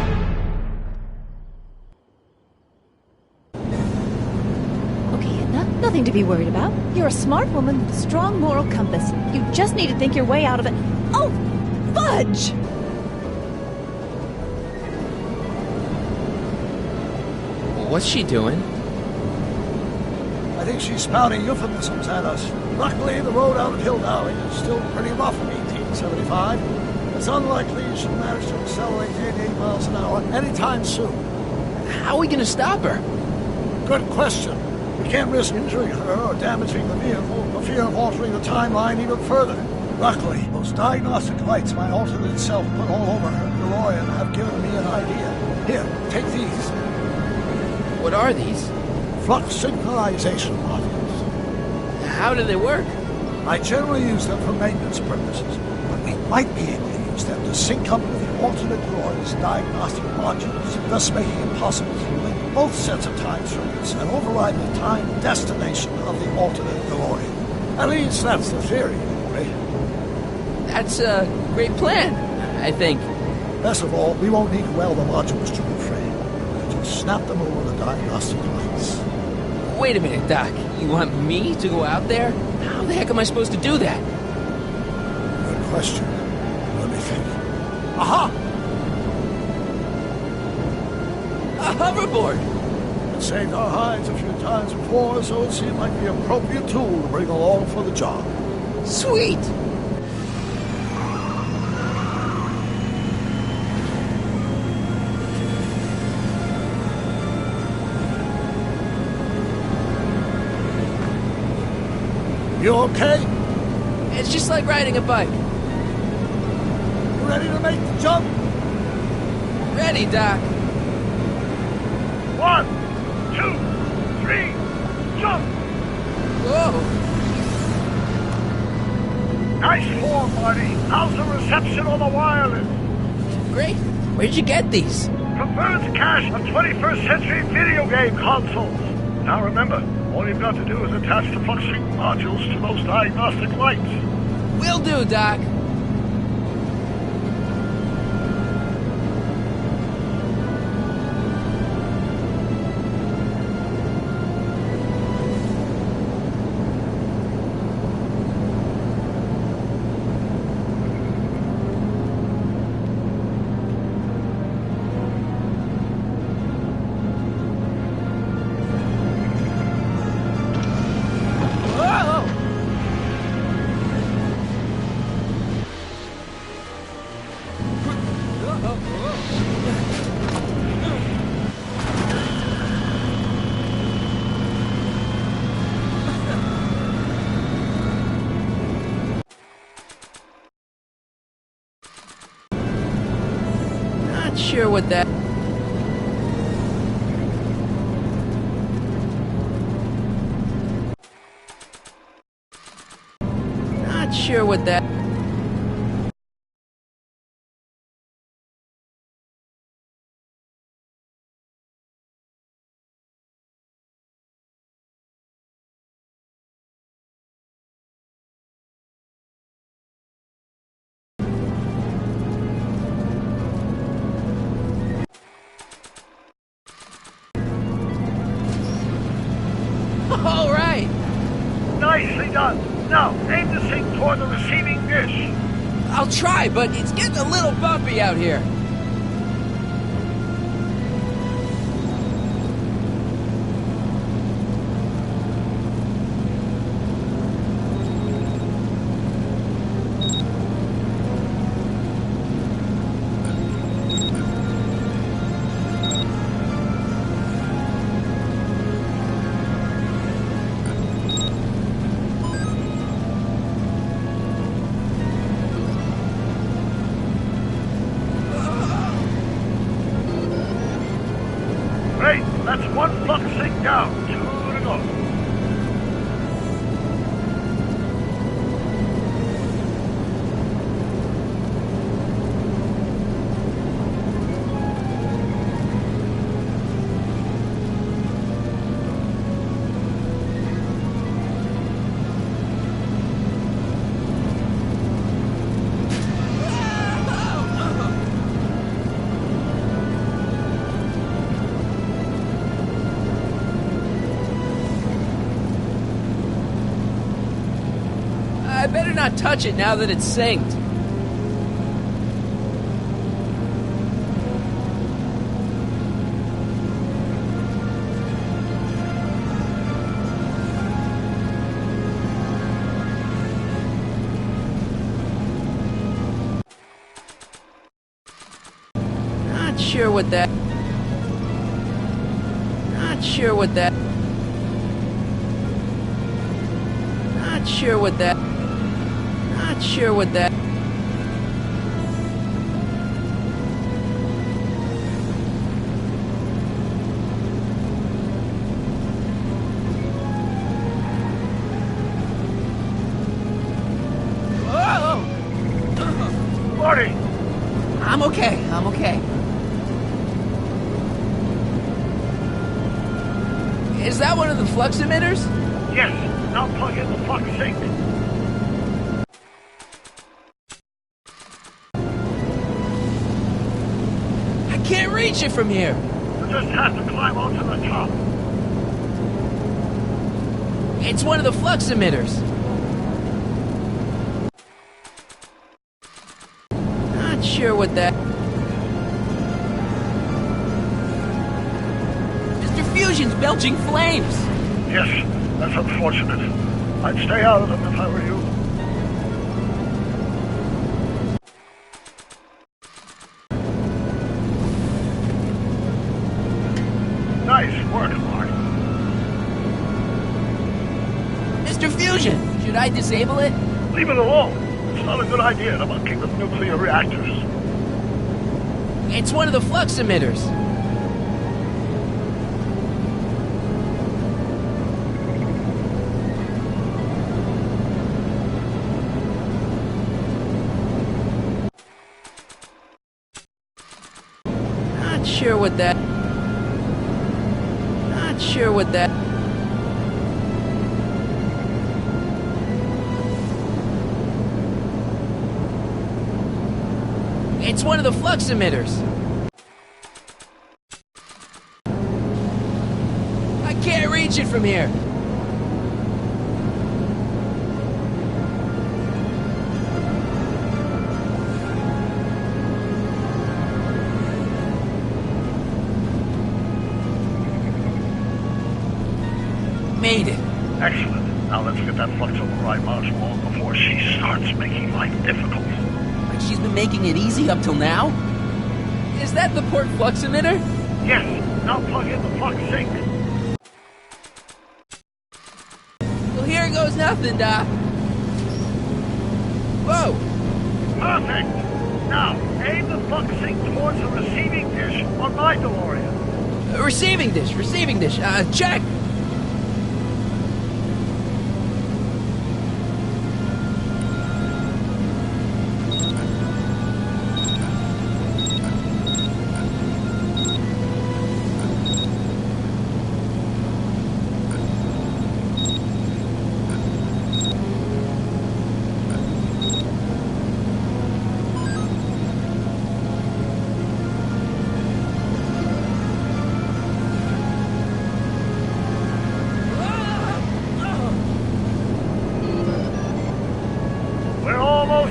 Okay, Edna, nothing to be worried about. You're a smart woman with a strong moral compass. You just need to think your way out of it. Oh, fudge! What's she doing? I think she's spouting euphemisms at us. Luckily, the road out of Hill Valley is still pretty rough in 1875. It's unlikely she'll manage to accelerate to 88 miles an hour anytime soon. How are we gonna stop her? Good question. We can't risk injuring her or damaging the vehicle for fear of altering the timeline even further. Luckily, those diagnostic lights my alternate self put all over her DeLorean have given me an idea. Here, take these. What are these? Flux synchronization modules. How do they work? I generally use them for maintenance purposes, but we might be able to use them to sync up with the alternate DeLorean's diagnostic modules, thus making it possible to link both sets of time circuits and override the time destination of the alternate DeLorean. At least that's the theory, anyway. That's a great plan, I think. Best of all, we won't need to weld the modules to the frame. We'll just snap them over the diagnostic lights. Wait a minute, Doc. You want me to go out there? How the heck am I supposed to do that? Good question. Let me think. Aha! A hoverboard! It saved our hides a few times before, so it seemed like the appropriate tool to bring along for the job. Sweet! You okay? It's just like riding a bike. ready to make the jump? Ready, Doc. 1, 2, 3, jump! Whoa! Nice form, Marty. How's the reception on the wireless? Great. Where'd you get these? From Bird's cache of 21st century video game consoles. Now remember, all you've got to do is attach the FluxSync modules to those diagnostic lights. Will do, Doc. Not sure what that... Not sure what that... All right. Nicely done. Now, aim the sync toward the receiving dish. I'll try, but it's getting a little bumpy out here. Great, that's one FluxSync down. 2 to go. I better not touch it now that it's synced. Not sure what that... Not sure what that... Not sure what that... Not sure what that... Whoa! Marty! I'm okay, I'm okay. Is that one of the flux emitters? Yes, now plug in the FluxSync. I can't reach it from here. You just have to climb onto the top. It's one of the flux emitters. Not sure what that... Mr. Fusion's belching flames. Yes, that's unfortunate. I'd stay out of them if I were you. Nice work, Mark. Mr. Fusion, should I disable it? Leave it alone. It's not a good idea to monkey with nuclear reactors. It's one of the flux emitters. Not sure what that... It's one of the flux emitters. I can't reach it from here. Made it. Excellent. Now let's get that flux override module before she starts making life difficult. Like she's been making it easy up till now? Is that the port flux emitter? Yes. Now plug in the flux sink. Well, here goes nothing, Doc. Whoa! Perfect! Now, aim the flux sink towards the receiving dish on my DeLorean. Receiving dish. Check!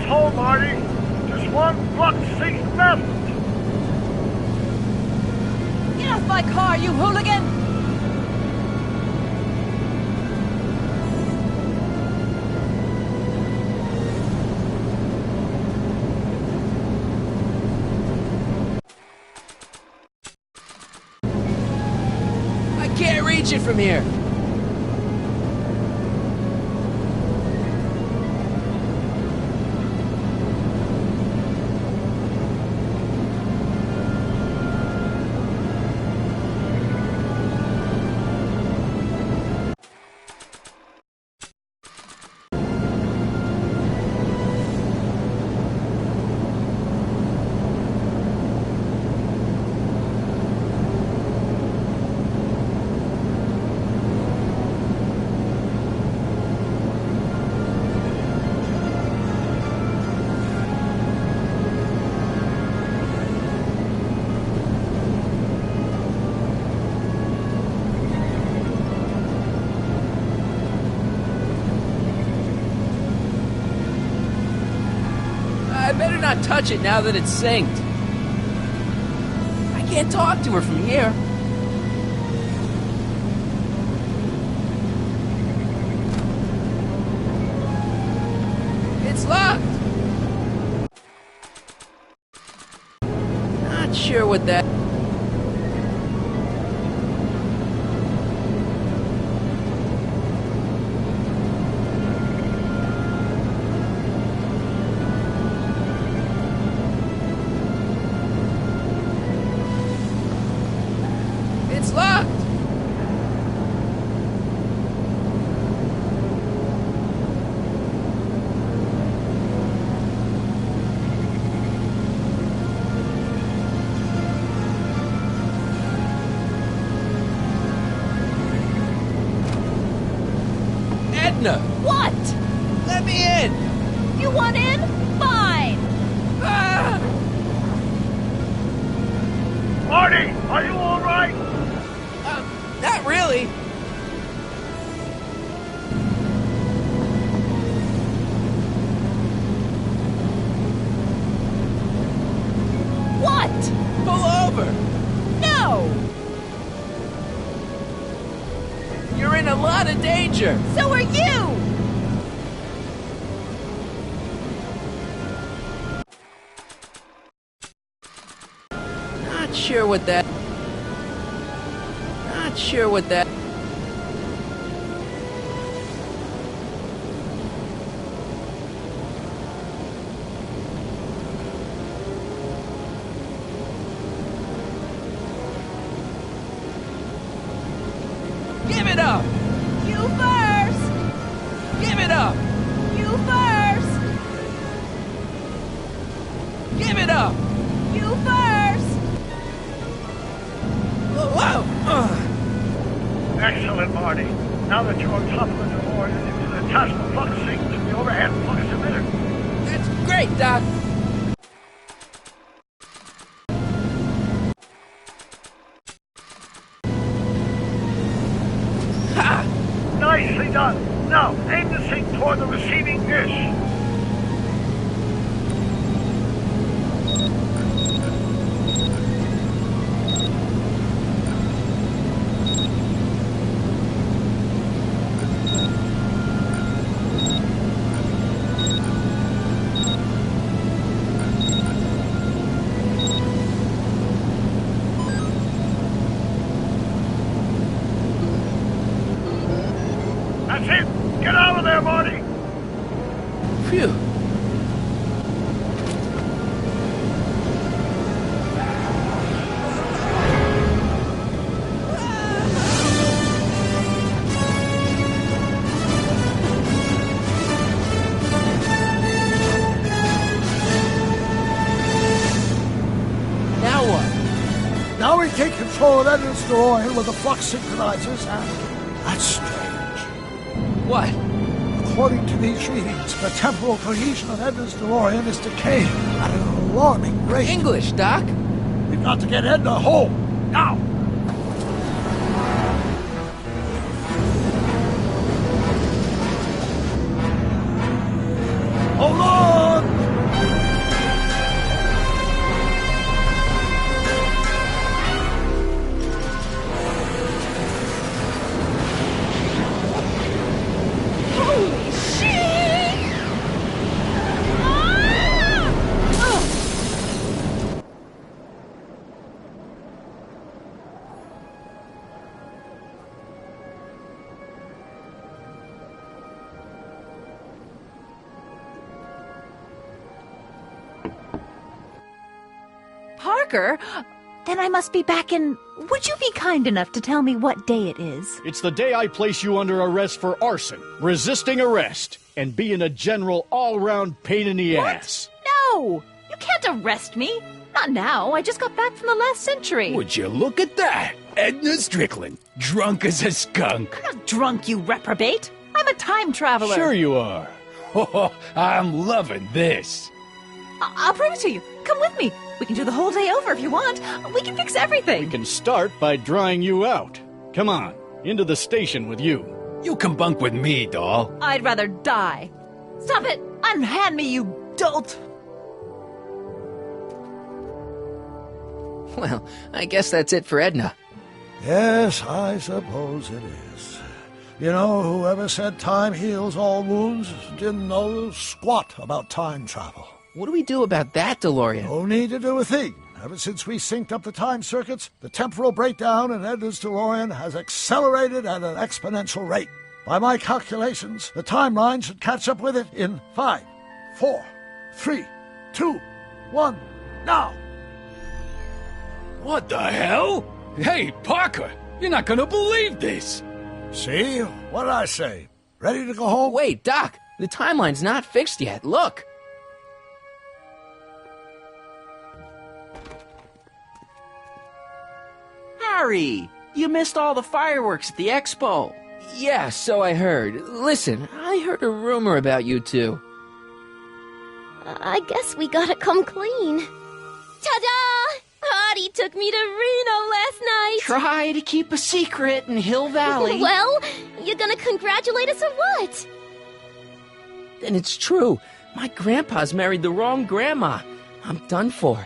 Home, Marty. Just one flux sink left. Get off my car, you hooligan! I can't reach it from here. I better not touch it now that it's synced. I can't talk to her from here. It's locked. Not sure what that... It's locked! Edna! What? Let me in! You want in? Fine! Ah! Marty, are you all right? Not really. What? Pull over. No! You're in a lot of danger. So are you! Not sure what that... Not sure what that... Give it up! You first! Whoa! Excellent, Marty. Now that you're on top of the DeLorean, it's an attachment flux sync to the overhead flux emitter. That's great, Doc. Ha! Nicely done. Now, aim the sync toward the receiving dish. That's it! Get out of there, Marty! Phew. Now what? Now we take control of Edna's DeLorean with the flux synchronizers, and that's strange. What? According to these readings, the temporal cohesion of Edna's DeLorean is decaying at an alarming rate. English, Doc. We've got to get Edna home, now! Hold on! Holy shit! Parker? Then I must be back in... Would you be kind enough to tell me what day it is? It's the day I place you under arrest for arson, resisting arrest, and being a general all-round pain in the ass. No! You can't arrest me. Not now. I just got back from the last century. Would you look at that? Edna Strickland, drunk as a skunk. I'm not drunk, you reprobate. I'm a time traveler. Sure you are. Oh, I'm loving this. I'll prove it to you. Come with me. We can do the whole day over if you want. We can fix everything. We can start by drying you out. Come on, into the station with you. You can bunk with me, doll. I'd rather die. Stop it! Unhand me, you dolt! Well, I guess that's it for Edna. Yes, I suppose it is. You know, whoever said time heals all wounds didn't know squat about time travel. What do we do about that, DeLorean? No need to do a thing. Ever since we synced up the time circuits, the temporal breakdown in Edna's DeLorean has accelerated at an exponential rate. By my calculations, the timeline should catch up with it in 5, 4, 3, 2, 1, now! What the hell? Hey, Parker, you're not gonna believe this. See? What did I say? Ready to go home? Wait, Doc, the timeline's not fixed yet. Look. Harry, you missed all the fireworks at the expo. Yeah, so I heard. Listen, I heard a rumor about you two. I guess we gotta come clean. Ta-da! Artie took me to Reno last night. Try to keep a secret in Hill Valley. Well, you gonna congratulate us or what? Then it's true. My grandpa's married the wrong grandma. I'm done for.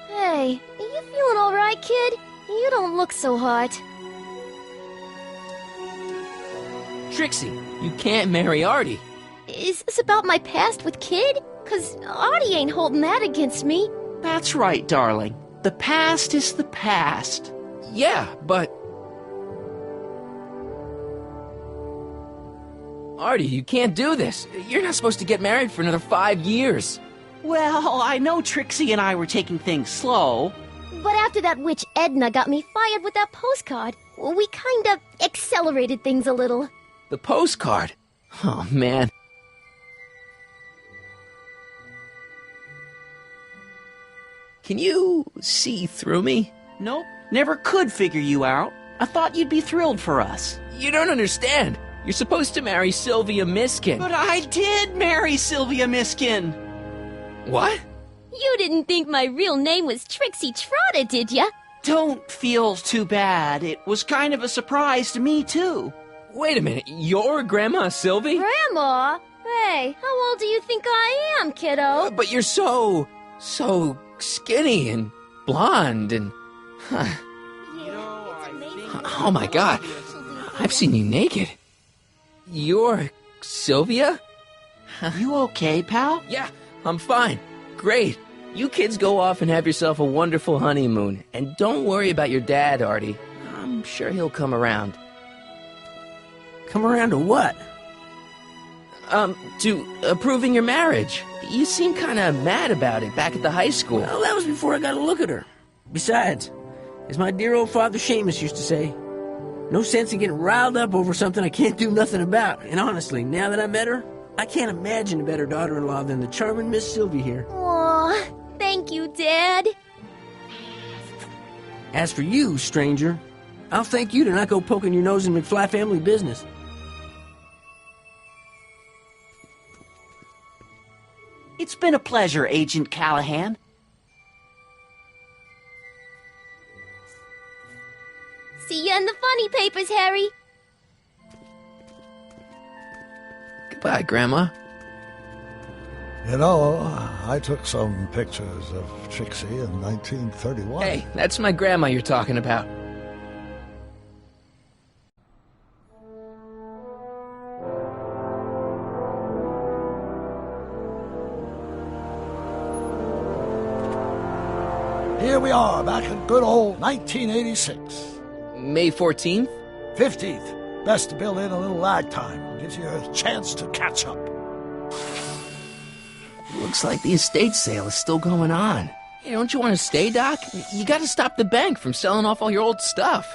Hey, you feeling all right, kid? You don't look so hot. Trixie, you can't marry Artie. Is this about my past with Kid? 'Cause Artie ain't holding that against me. That's right, darling. The past is the past. Yeah, but... Artie, you can't do this. You're not supposed to get married for another 5 years. Well, I know Trixie and I were taking things slow. But after that witch Edna got me fired with that postcard, we kinda accelerated things a little. The postcard? Oh, man. Can you see through me? Nope, never could figure you out. I thought you'd be thrilled for us. You don't understand. You're supposed to marry Sylvia Miskin. But I did marry Sylvia Miskin. What? You didn't think my real name was Trixie Trotter, did ya? Don't feel too bad. It was kind of a surprise to me, too. Wait a minute, you're Grandma Sylvie? Grandma? Hey, how old do you think I am, kiddo? But you're so skinny and blonde and... Oh my God, I've seen you naked. You're Sylvia? You okay, pal? Yeah, I'm fine. Great. You kids go off and have yourself a wonderful honeymoon. And don't worry about your dad, Artie. I'm sure he'll come around. Come around to what? To approving your marriage. You seemed kind of mad about it back at the high school. Well, that was before I got a look at her. Besides, as my dear old father Seamus used to say, no sense in getting riled up over something I can't do nothing about. And honestly, now that I met her, I can't imagine a better daughter-in-law than the charming Miss Sylvia here. Aw, thank you, Dad. As for you, stranger, I'll thank you to not go poking your nose in McFly family business. It's been a pleasure, Agent Callahan. See ya in the funny papers, Harry. Goodbye, Grandma. You know, I took some pictures of Trixie in 1931. Hey, that's my grandma you're talking about. Here we are, back in good old 1986. May 14th? 15th. Best to build in a little lag time. Gives you a chance to catch up. Looks like the estate sale is still going on. Hey, don't you want to stay, Doc? You gotta stop the bank from selling off all your old stuff.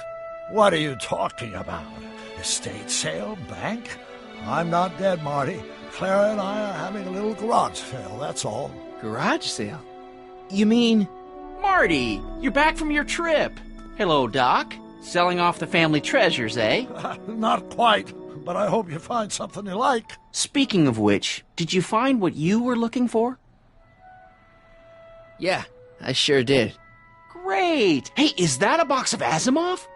What are you talking about? Estate sale? Bank? I'm not dead, Marty. Clara and I are having a little garage sale, that's all. Garage sale? You mean... Marty, you're back from your trip. Hello, Doc. Selling off the family treasures, eh? Not quite, but I hope you find something you like. Speaking of which, did you find what you were looking for? Yeah, I sure did. Great! Hey, is that a box of Asimov?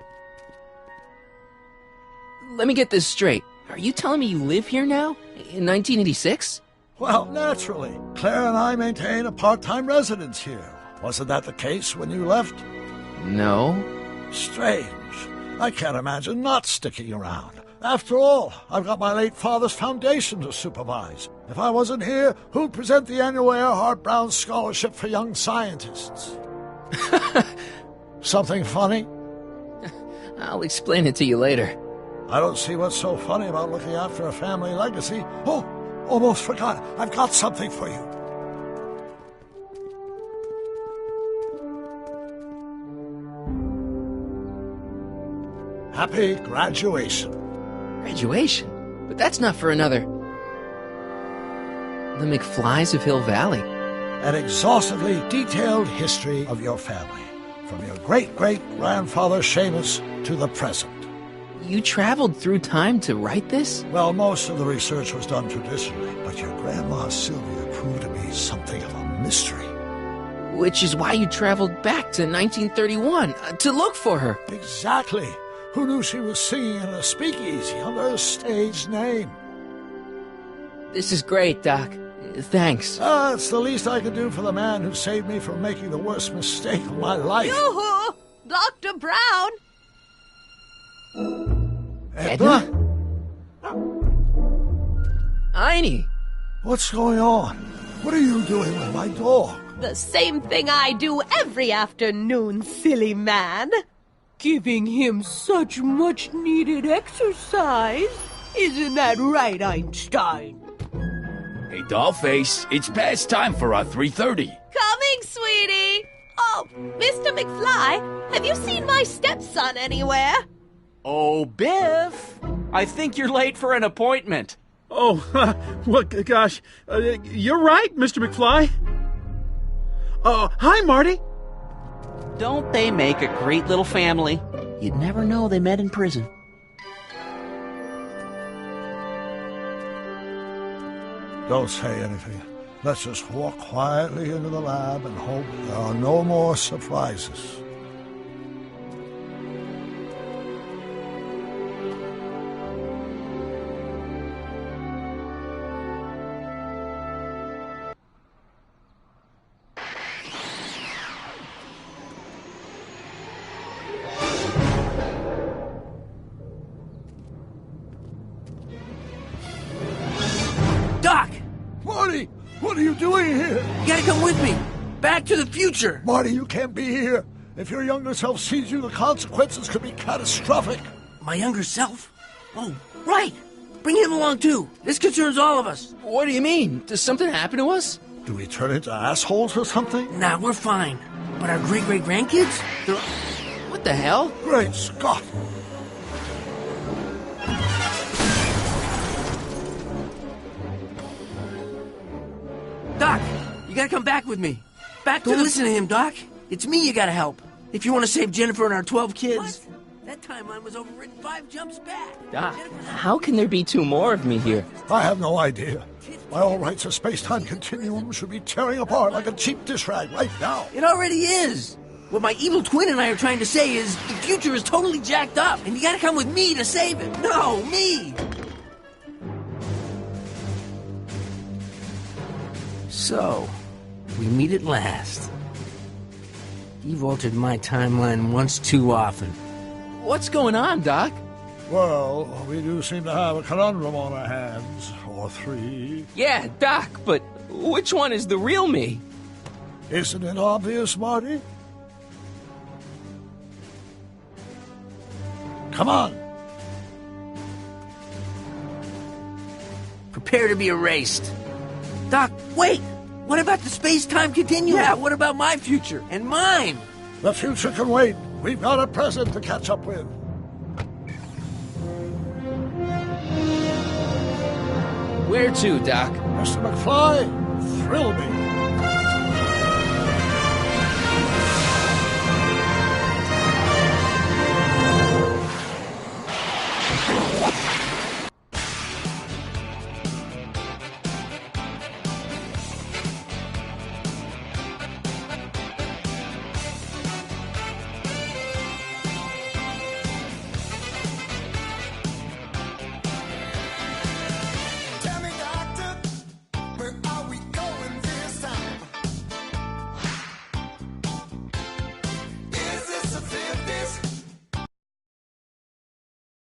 Let me get this straight. Are you telling me you live here now? In 1986? Well, naturally. Claire and I maintain a part-time residence here. Wasn't that the case when you left? No. Strange. I can't imagine not sticking around. After all, I've got my late father's foundation to supervise. If I wasn't here, who'd present the annual Earhart Brown Scholarship for Young Scientists? Something funny? I'll explain it to you later. I don't see what's so funny about looking after a family legacy. Oh, almost forgot. I've got something for you. Happy graduation. Graduation? But that's not for another... The McFlys of Hill Valley. An exhaustively detailed history of your family, from your great-great-grandfather Seamus to the present. You traveled through time to write this? Well, most of the research was done traditionally, but your grandma Sylvia proved to be something of a mystery. Which is why you traveled back to 1931, to look for her. Exactly. Who knew she was singing in a speakeasy under a stage name? This is great, Doc. Thanks. It's the least I could do for the man who saved me from making the worst mistake of my life. Yoo-hoo! Dr. Brown! Edna? Einie! What's going on? What are you doing with my dog? The same thing I do every afternoon, silly man. Giving him such much-needed exercise. Isn't that right, Einstein? Hey, Dollface, it's past time for our 3:30. Coming, sweetie! Oh, Mr. McFly, have you seen my stepson anywhere? Oh, Biff! I think you're late for an appointment. Oh, well, gosh, you're right, Mr. McFly. Oh, hi, Marty. Don't they make a great little family? You'd never know they met in prison. Don't say anything. Let's just walk quietly into the lab and hope there are no more surprises. Doc! Marty! What are you doing here? You gotta come with me. Back to the future. Marty, you can't be here. If your younger self sees you, the consequences could be catastrophic. My younger self? Oh, right. Bring him along, too. This concerns all of us. What do you mean? Does something happen to us? Do we turn into assholes or something? Nah, we're fine. But our great-great-grandkids? They're... What the hell? Great Scott! Doc, you gotta come back with me. Don't listen to him, Doc. It's me you gotta help. If you want to save Jennifer and our 12 kids. What? That timeline was overwritten 5 jumps back. Doc, how can there be 2 more of me here? I have no idea. By all rights, a space-time continuum should be tearing apart like a cheap dish rag right now. It already is. What my evil twin and I are trying to say is the future is totally jacked up, and you gotta come with me to save it. No, me! So, we meet at last. You've altered my timeline once too often. What's going on, Doc? Well, we do seem to have a conundrum on our hands. Or 3. Yeah, Doc, but which one is the real me? Isn't it obvious, Marty? Come on. Prepare to be erased. Doc, wait! What about the space-time continuum? Yeah, what about my future? And mine? The future can wait. We've got a present to catch up with. Where to, Doc? Mr. McFly, thrill me.